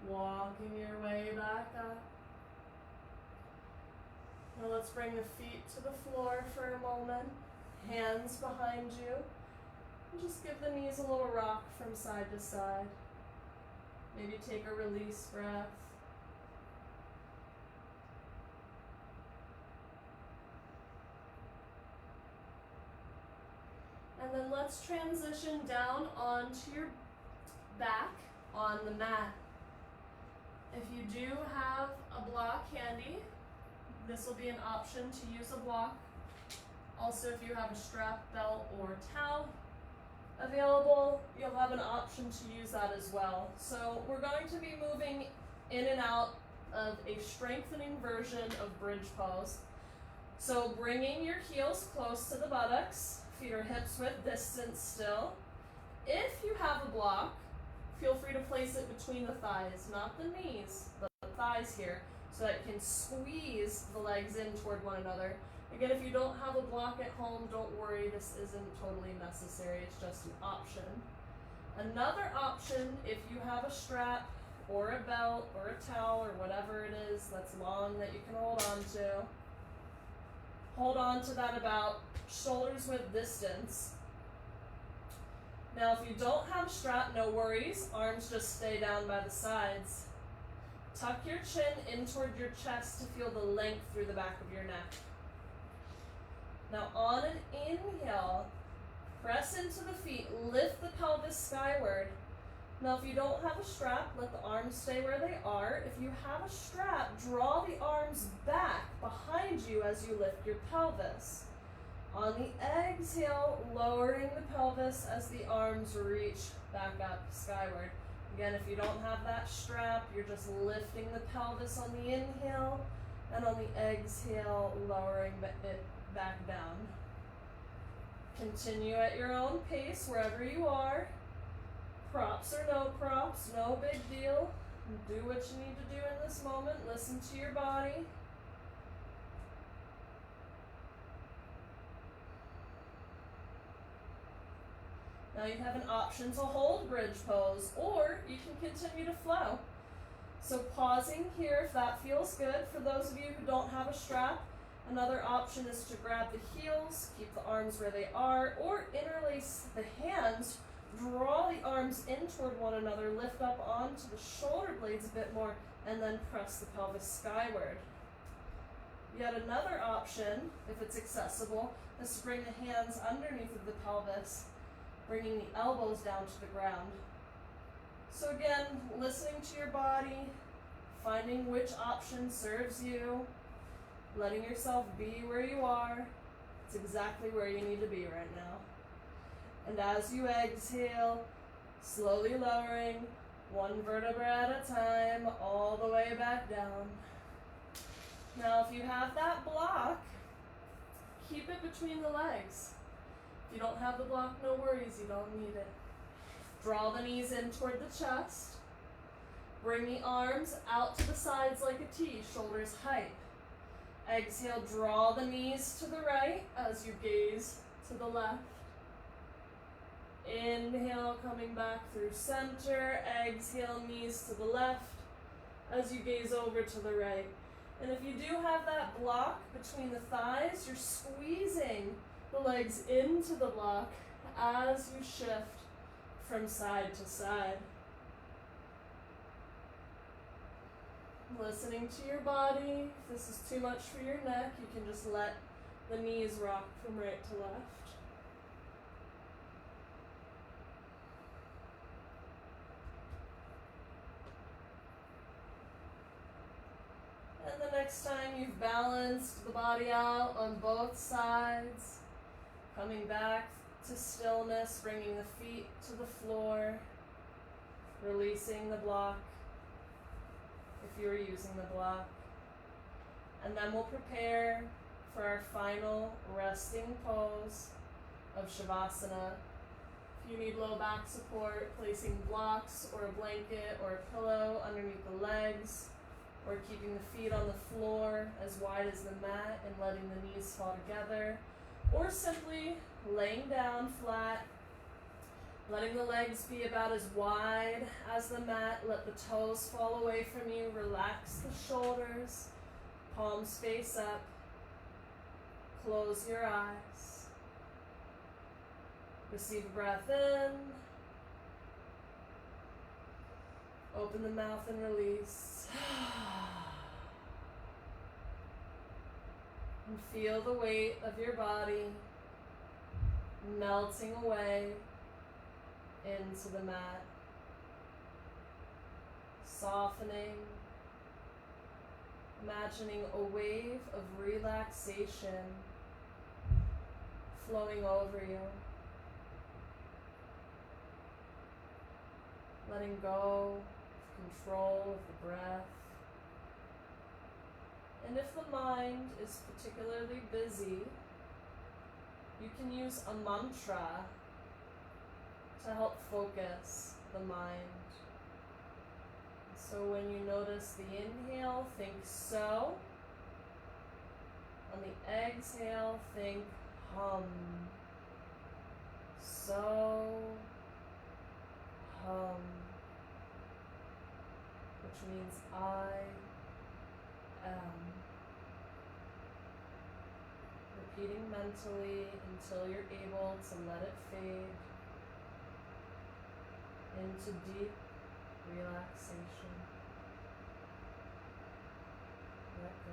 walking your way back up. Now let's bring the feet to the floor for a moment, hands behind you, and just give the knees a little rock from side to side. Maybe take a release breath. And then let's transition down onto your back on the mat. If you do have a block handy, this will be an option to use a block. Also, if you have a strap, belt, or towel available, you'll have an option to use that as well. So we're going to be moving in and out of a strengthening version of bridge pose. So bringing your heels close to the buttocks, feet or hips width distance still. If you have a block, feel free to place it between the thighs, not the knees, but the thighs here. so that you can squeeze the legs in toward one another. Again, if you don't have a block at home, don't worry, this isn't totally necessary, it's just an option. Another option, if you have a strap or a belt or a towel or whatever it is that's long that you can hold on to that about shoulders width distance. Now, if you don't have a strap, no worries, arms just stay down by the sides. Tuck your chin in toward your chest to feel the length through the back of your neck. Now, on an inhale, press into the feet, lift the pelvis skyward. Now, if you don't have a strap, let the arms stay where they are. If you have a strap, draw the arms back behind you as you lift your pelvis. On the exhale, lowering the pelvis as the arms reach back up skyward. Again, if you don't have that strap, you're just lifting the pelvis on the inhale, and on the exhale, lowering it back down. Continue at your own pace wherever you are. Props or no props, no big deal. Do what you need to do in this moment. Listen to your body. Now you have an option to hold bridge pose, or you can continue to flow. So pausing here if that feels good. For those of you who don't have a strap, another option is to grab the heels, keep the arms where they are, or interlace the hands, draw the arms in toward one another, lift up onto the shoulder blades a bit more, and then press the pelvis skyward. Yet another option, if it's accessible, is to bring the hands underneath of the pelvis, bringing the elbows down to the ground. So again, listening to your body, finding which option serves you, letting yourself be where you are. It's exactly where you need to be right now. And as you exhale, slowly lowering, one vertebra at a time, all the way back down. Now, if you have that block, keep it between the legs. If you don't have the block, no worries, you don't need it. Draw the knees in toward the chest. Bring the arms out to the sides like a T, shoulders height. Exhale, draw the knees to the right as you gaze to the left. Inhale, coming back through center. Exhale, knees to the left as you gaze over to the right. And if you do have that block between the thighs, you're squeezing the legs into the block as you shift from side to side. Listening to your body. If this is too much for your neck, you can just let the knees rock from right to left. And the next time you've balanced the body out on both sides, coming back to stillness, bringing the feet to the floor, releasing the block if you are using the block. And then we'll prepare for our final resting pose of Shavasana. If you need low back support, placing blocks or a blanket or a pillow underneath the legs, or keeping the feet on the floor as wide as the mat and letting the knees fall together, or simply laying down flat, letting the legs be about as wide as the mat, let the toes fall away from you, relax the shoulders, palms face up, close your eyes, receive a breath in, open the mouth and release. And feel the weight of your body melting away into the mat, softening, imagining a wave of relaxation flowing over you, letting go of control of the breath. And if the mind is particularly busy, you can use a mantra to help focus the mind. So when you notice the inhale, think so. On the exhale, think hum. So, hum. Which means I am. Repeating mentally until you're able to let it fade into deep relaxation. Let go.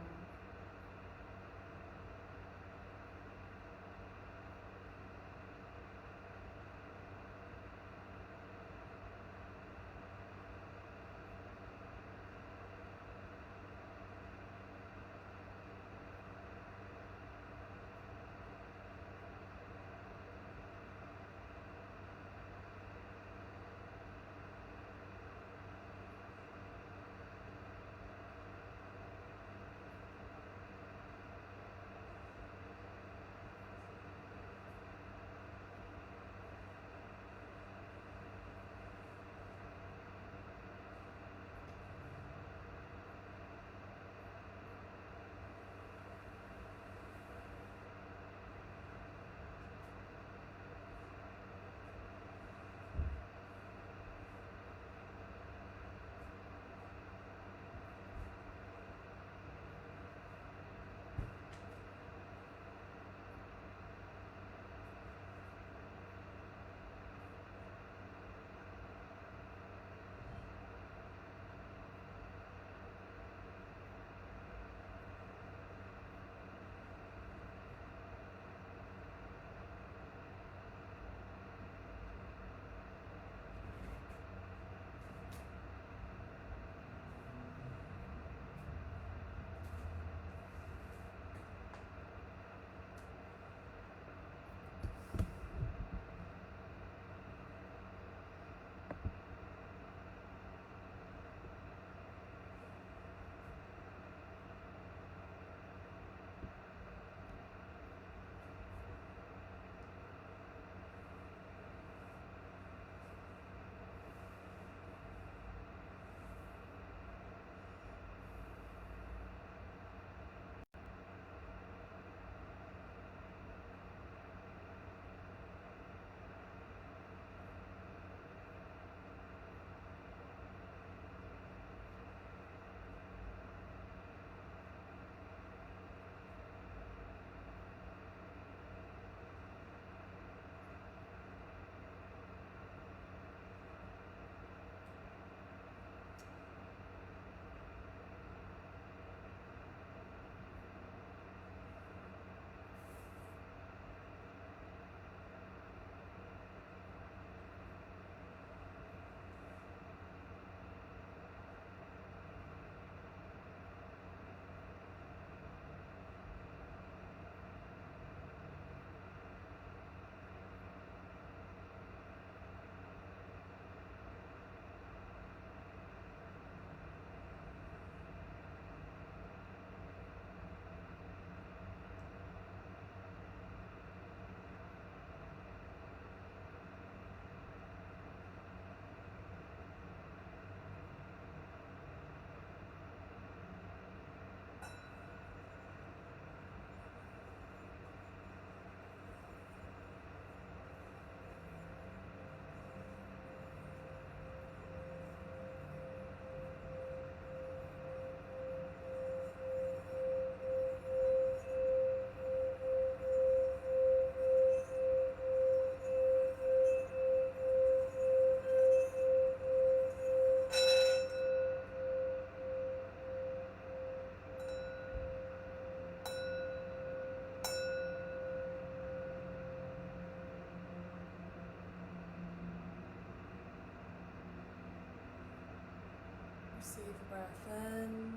Receive a breath in,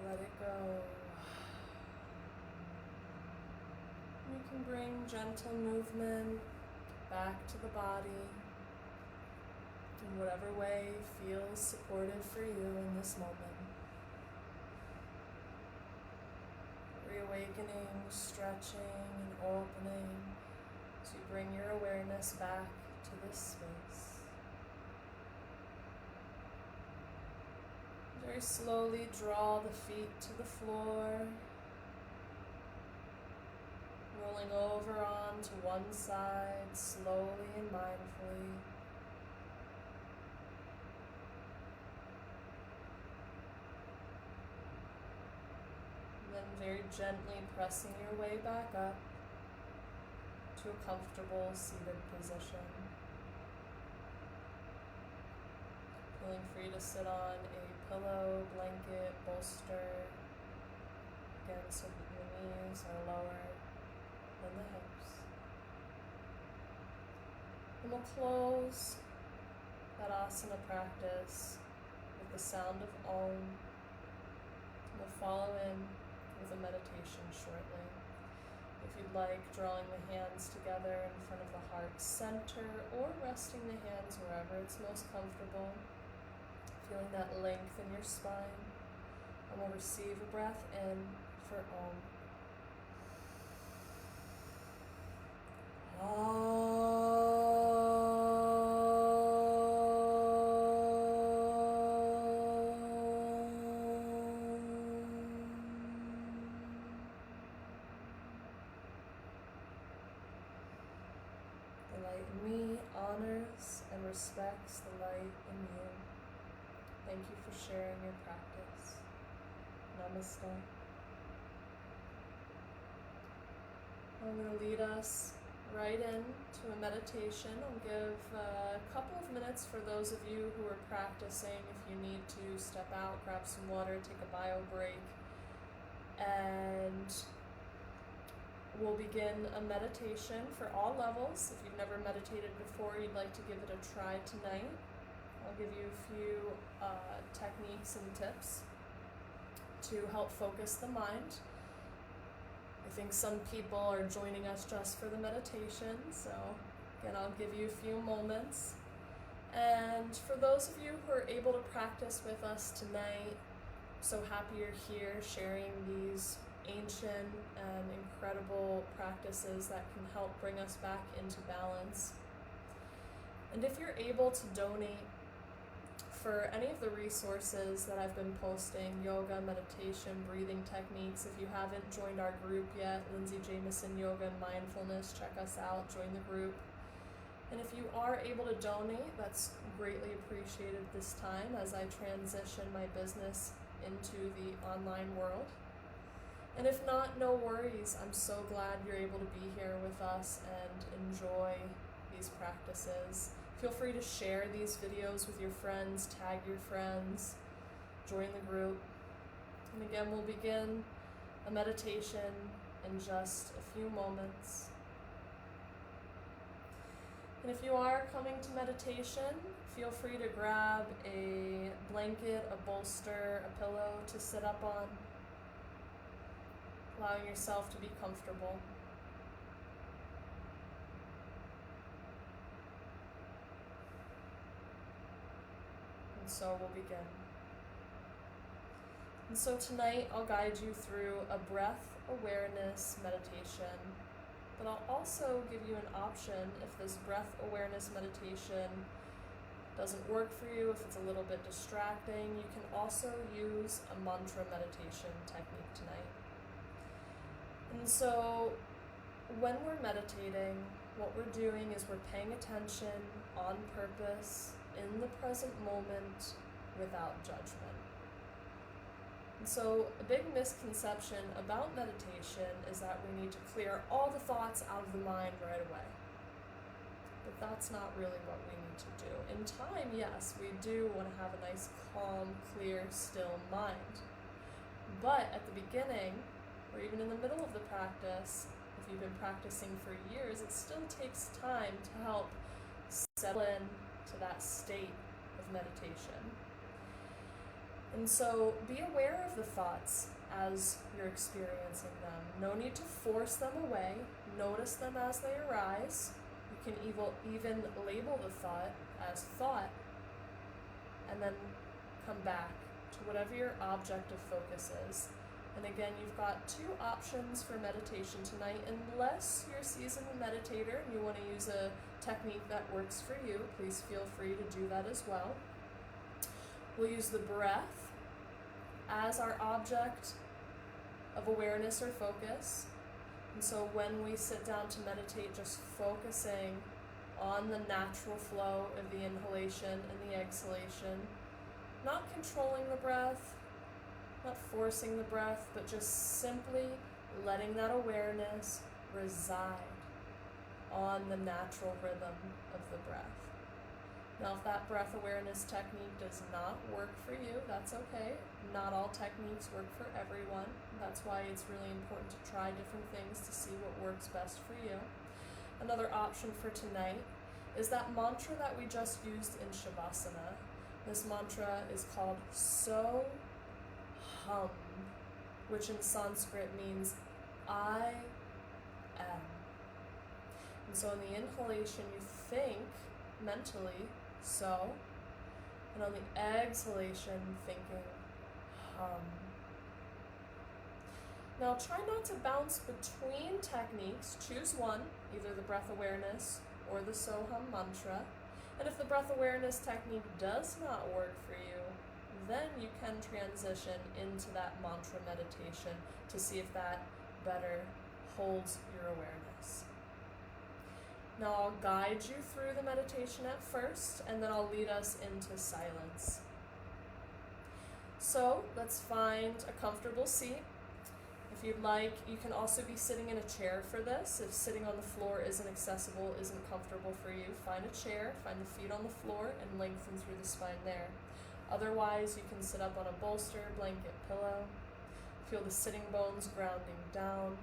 let it go. You can bring gentle movement back to the body in whatever way feels supportive for you in this moment. Reawakening, stretching, and opening as you bring your awareness back to this space. Very slowly draw the feet to the floor, rolling over onto one side, slowly and mindfully. And then very gently pressing your way back up to a comfortable seated position. Feeling free to sit on a pillow, blanket, bolster, again so that your knees are lower than the hips. And we'll close that asana practice with the sound of Om. We'll follow in with a meditation shortly. If you'd like, drawing the hands together in front of the heart center or resting the hands wherever it's most comfortable. Feeling that length in your spine. And we'll receive a breath in for Om. The light in me honors and respects the light in you. Thank you for sharing your practice. Namaste. I'm going to lead us right into a meditation. I'll give a couple of minutes for those of you who are practicing. If you need to step out, grab some water, take a bio break, and we'll begin a meditation for all levels. If you've never meditated before, you'd like to give it a try tonight. I'll give you a few techniques and tips to help focus the mind. I think some people are joining us just for the meditation, so again, I'll give you a few moments. And for those of you who are able to practice with us tonight, so happy you're here sharing these ancient and incredible practices that can help bring us back into balance. And if you're able to donate for any of the resources that I've been posting, yoga, meditation, breathing techniques, if you haven't joined our group yet, Lindsay Jamison Yoga and Mindfulness, check us out, join the group. And if you are able to donate, that's greatly appreciated this time as I transition my business into the online world. And if not, no worries. I'm so glad you're able to be here with us and enjoy these practices. Feel free to share these videos with your friends, tag your friends, join the group. And again, we'll begin a meditation in just a few moments. And if you are coming to meditation, feel free to grab a blanket, a bolster, a pillow to sit up on, allowing yourself to be comfortable. So we'll begin. And so tonight I'll guide you through a breath awareness meditation, but I'll also give you an option if this breath awareness meditation doesn't work for you, if it's a little bit distracting. You can also use a mantra meditation technique tonight. And so when we're meditating, what we're doing is we're paying attention on purpose, in the present moment, without judgment. And so a big misconception about meditation is that we need to clear all the thoughts out of the mind right away. But that's not really what we need to do. In time, yes, we do want to have a nice, calm, clear, still mind. But at the beginning, or even in the middle of the practice, if you've been practicing for years, it still takes time to help settle in to that state of meditation. And so be aware of the thoughts as you're experiencing them. No need to force them away. Notice them as they arise. You can even label the thought as thought, and then come back to whatever your object of focus is. And again, you've got two options for meditation tonight. Unless you're a seasoned meditator and you want to use a technique that works for you, please feel free to do that as well. We'll use the breath as our object of awareness or focus. And so when we sit down to meditate, just focusing on the natural flow of the inhalation and the exhalation, not controlling the breath, not forcing the breath, but just simply letting that awareness reside on the natural rhythm of the breath. Now, if that breath awareness technique does not work for you, that's okay. Not all techniques work for everyone. That's why it's really important to try different things to see what works best for you. Another option for tonight is that mantra that we just used in Shavasana. This mantra is called So Hum, which in Sanskrit means I am. And so in the inhalation, you think mentally, so, and on the exhalation, thinking, hum. Now try not to bounce between techniques. Choose one, either the breath awareness or the So Hum mantra. And if the breath awareness technique does not work for you, then you can transition into that mantra meditation to see if that better holds your awareness. Now I'll guide you through the meditation at first, and then I'll lead us into silence. So let's find a comfortable seat. If you'd like, you can also be sitting in a chair for this. If sitting on the floor isn't accessible, isn't comfortable for you, find a chair, find the feet on the floor, and lengthen through the spine there. Otherwise, you can sit up on a bolster, blanket, pillow. Feel the sitting bones grounding down.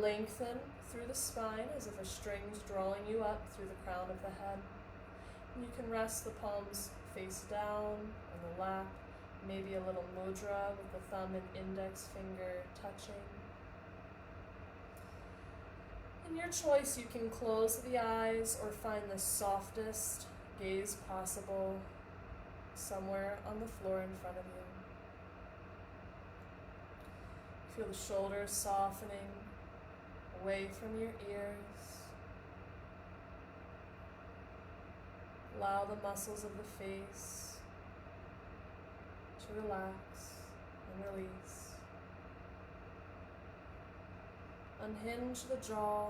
Lengthen through the spine as if a string's drawing you up through the crown of the head. And you can rest the palms face down on the lap, maybe a little mudra with the thumb and index finger touching. In your choice, you can close the eyes or find the softest gaze possible somewhere on the floor in front of you. Feel the shoulders softening away from your ears. Allow the muscles of the face to relax and release. Unhinge the jaw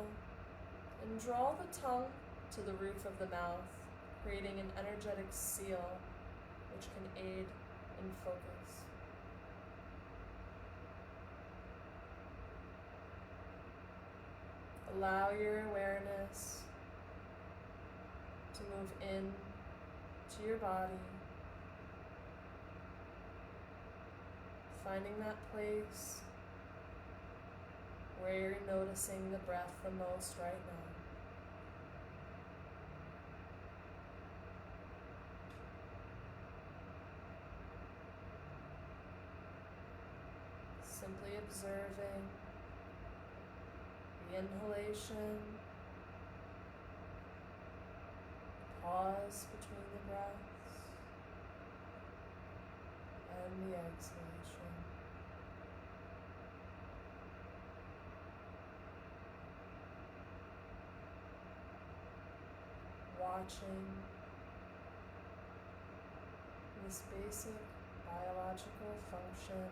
and draw the tongue to the roof of the mouth, creating an energetic seal which can aid in focus. Allow your awareness to move in to your body, finding that place where you're noticing the breath the most right now. Simply observing the inhalation, pause between the breaths, and the exhalation. Watching this basic biological function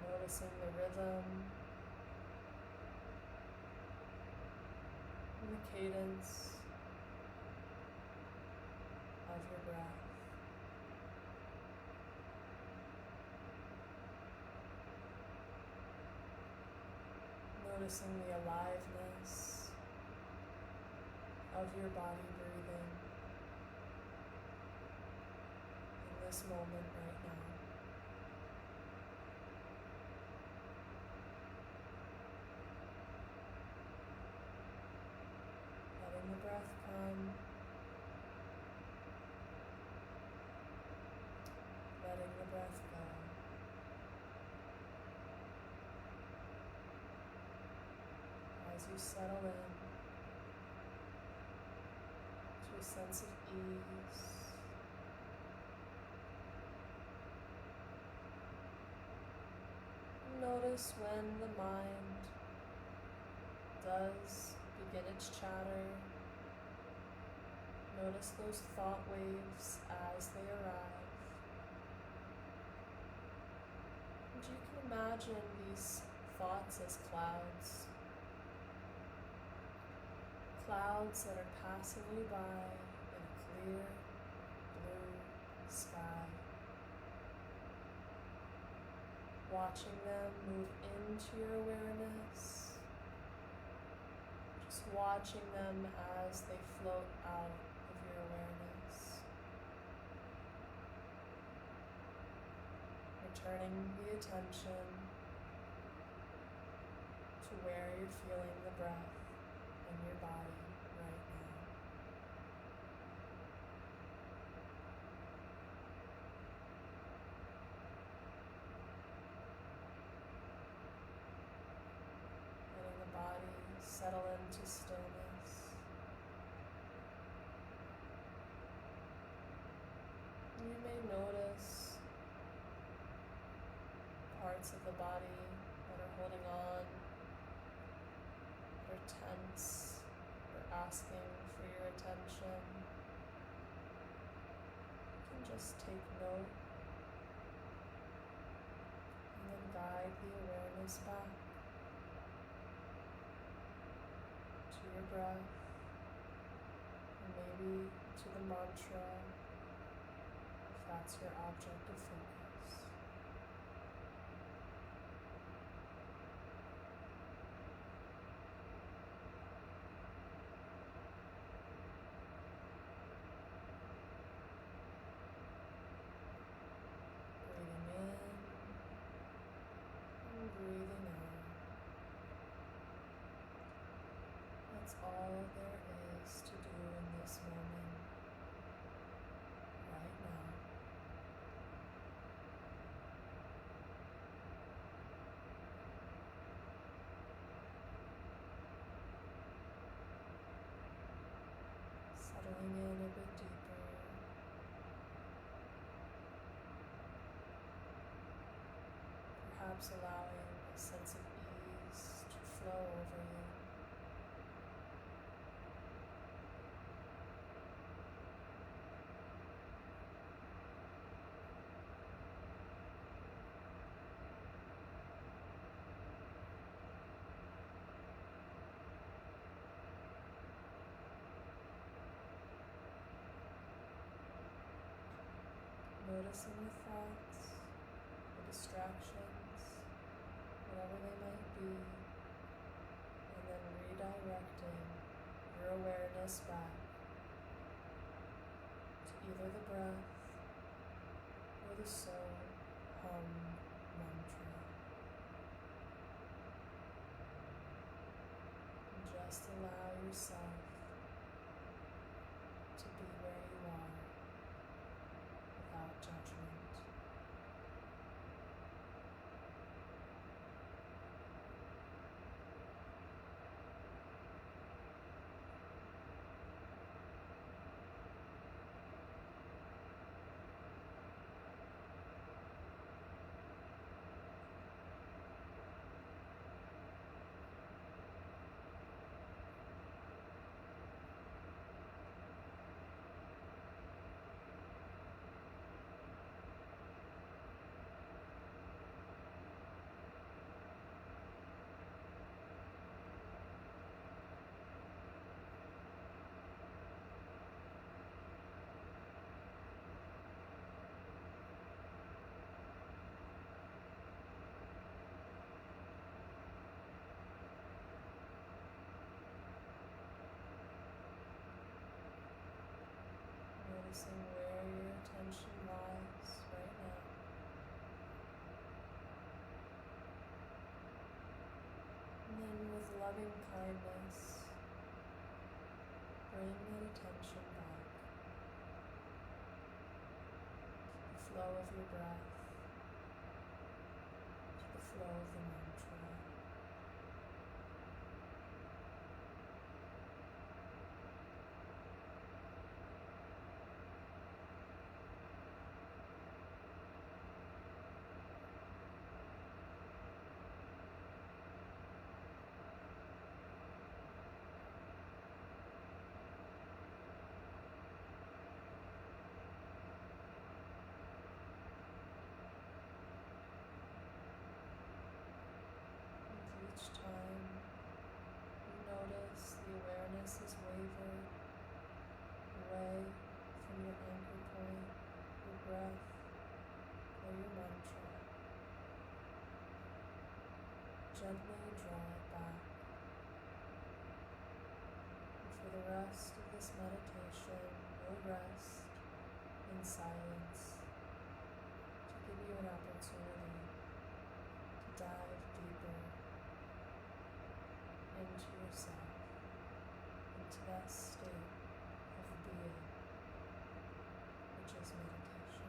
noticing the rhythm and the cadence of your breath. Noticing the aliveness of your body breathing in this moment right now. Letting the breath come, letting the breath go. As you settle in to a sense of ease, notice when the mind does begin its each chatter. Notice those thought waves as they arrive. And you can imagine these thoughts as clouds. Clouds that are passing you by in a clear blue sky. Watching them move into your awareness. Just watching them as they float out of your awareness. Returning the attention to where you're feeling the breath in your body right now. Letting the body settle into stillness. You may notice parts of the body that are holding on, that are tense, or asking for your attention. You can just take note and then guide the awareness back to your breath, and maybe to the mantra, if that's your object of focus. Breathing in and breathing out. That's all there is to do in this moment, right now. Settling in a bit deeper. Perhaps allowing a sense of ease to flow over you. Noticing the thoughts, the distractions, whatever they might be, and then redirecting your awareness back to either the breath or the soul hum mantra. And just allow yourself to be where you are without judgment. Noticing where your attention lies right now. And then with loving kindness, bring that attention back to the flow of your breath, to the flow of the mantra. gently draw it back. And for the rest of this meditation, you'll rest in silence to give you an opportunity to dive deeper into yourself, into that state of being, which is meditation.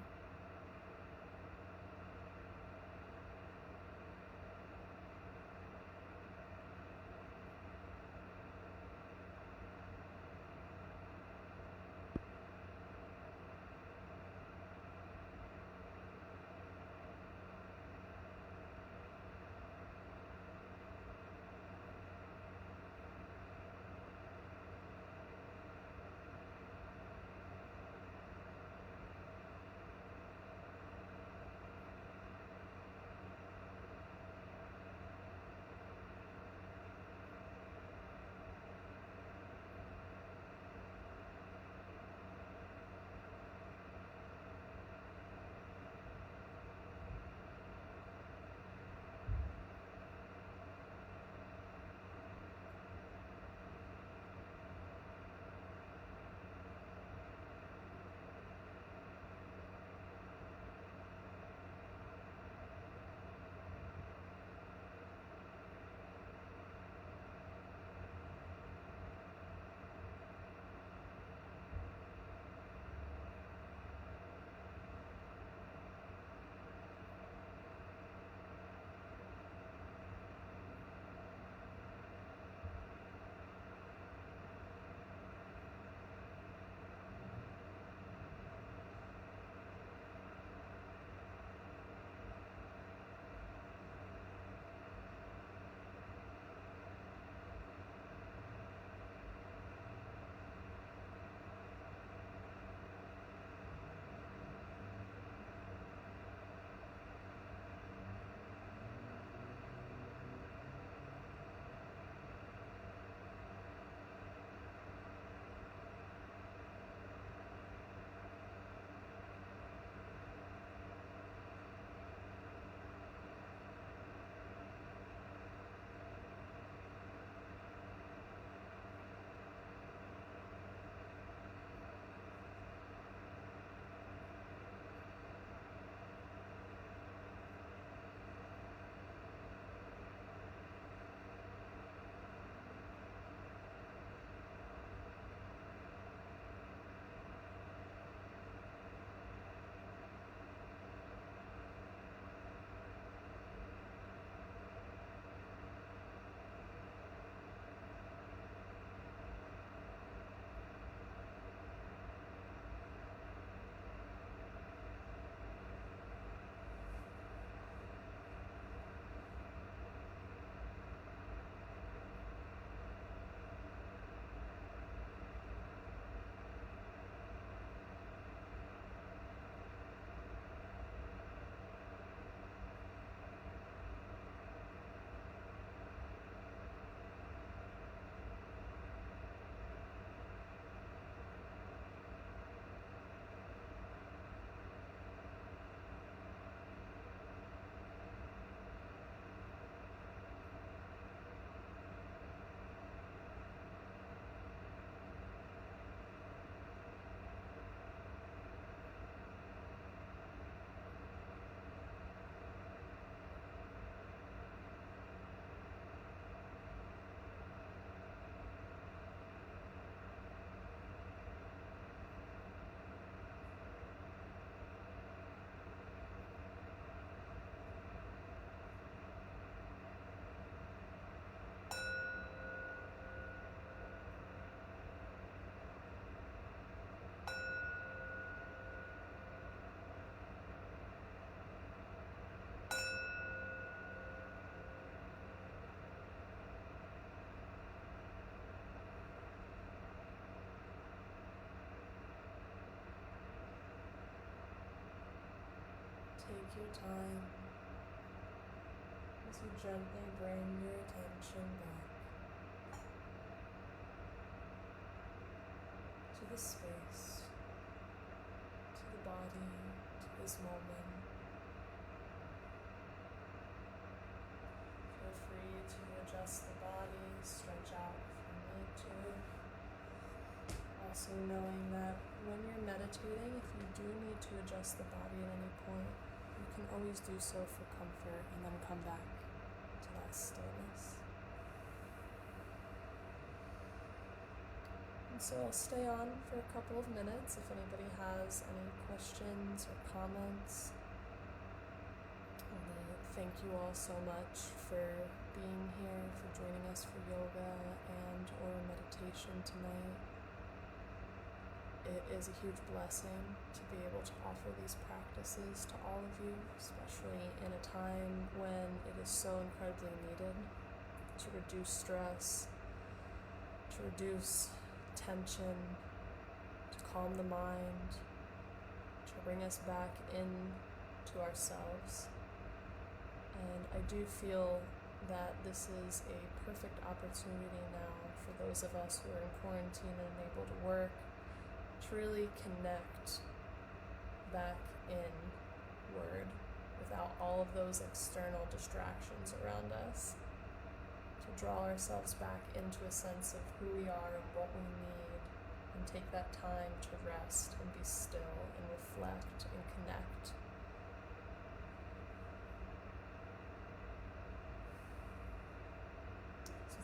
Take your time as you gently bring your attention back to the space, to the body, to this moment. Feel free rest the body at any point, you can always do so for comfort and then come back to that stillness. And so I'll stay on for a couple of minutes if anybody has any questions or comments. Thank you all so much for being here, for joining us for yoga and or meditation tonight. It is a huge blessing to be able to offer these practices to all of you, especially in a time when it is so incredibly needed to reduce stress, to reduce tension, to calm the mind, to bring us back into ourselves. And I do feel that this is a perfect opportunity now for those of us who are in quarantine and unable to work to really connect back inward without all of those external distractions around us, to draw ourselves back into a sense of who we are and what we need, and take that time to rest and be still and reflect and connect.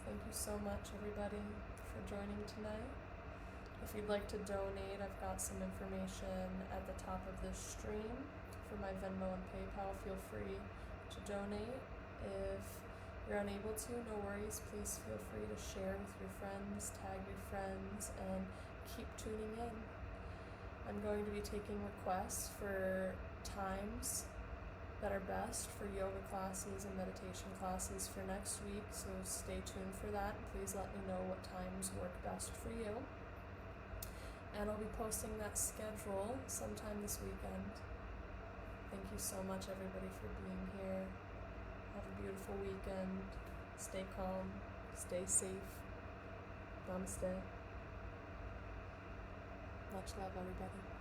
Thank you so much, everybody, for joining tonight. If you'd like to donate, I've got some information at the top of this stream for my Venmo and PayPal. Feel free to donate. If you're unable to, no worries. Please feel free to share with your friends, tag your friends, and keep tuning in. I'm going to be taking requests for times that are best for yoga classes and meditation classes for next week, so stay tuned for that. Please let me know what times work best for you. And I'll be posting that schedule sometime this weekend. Thank you so much, everybody, for being here. Have a beautiful weekend. Stay calm. Stay safe. Namaste. Much love, everybody.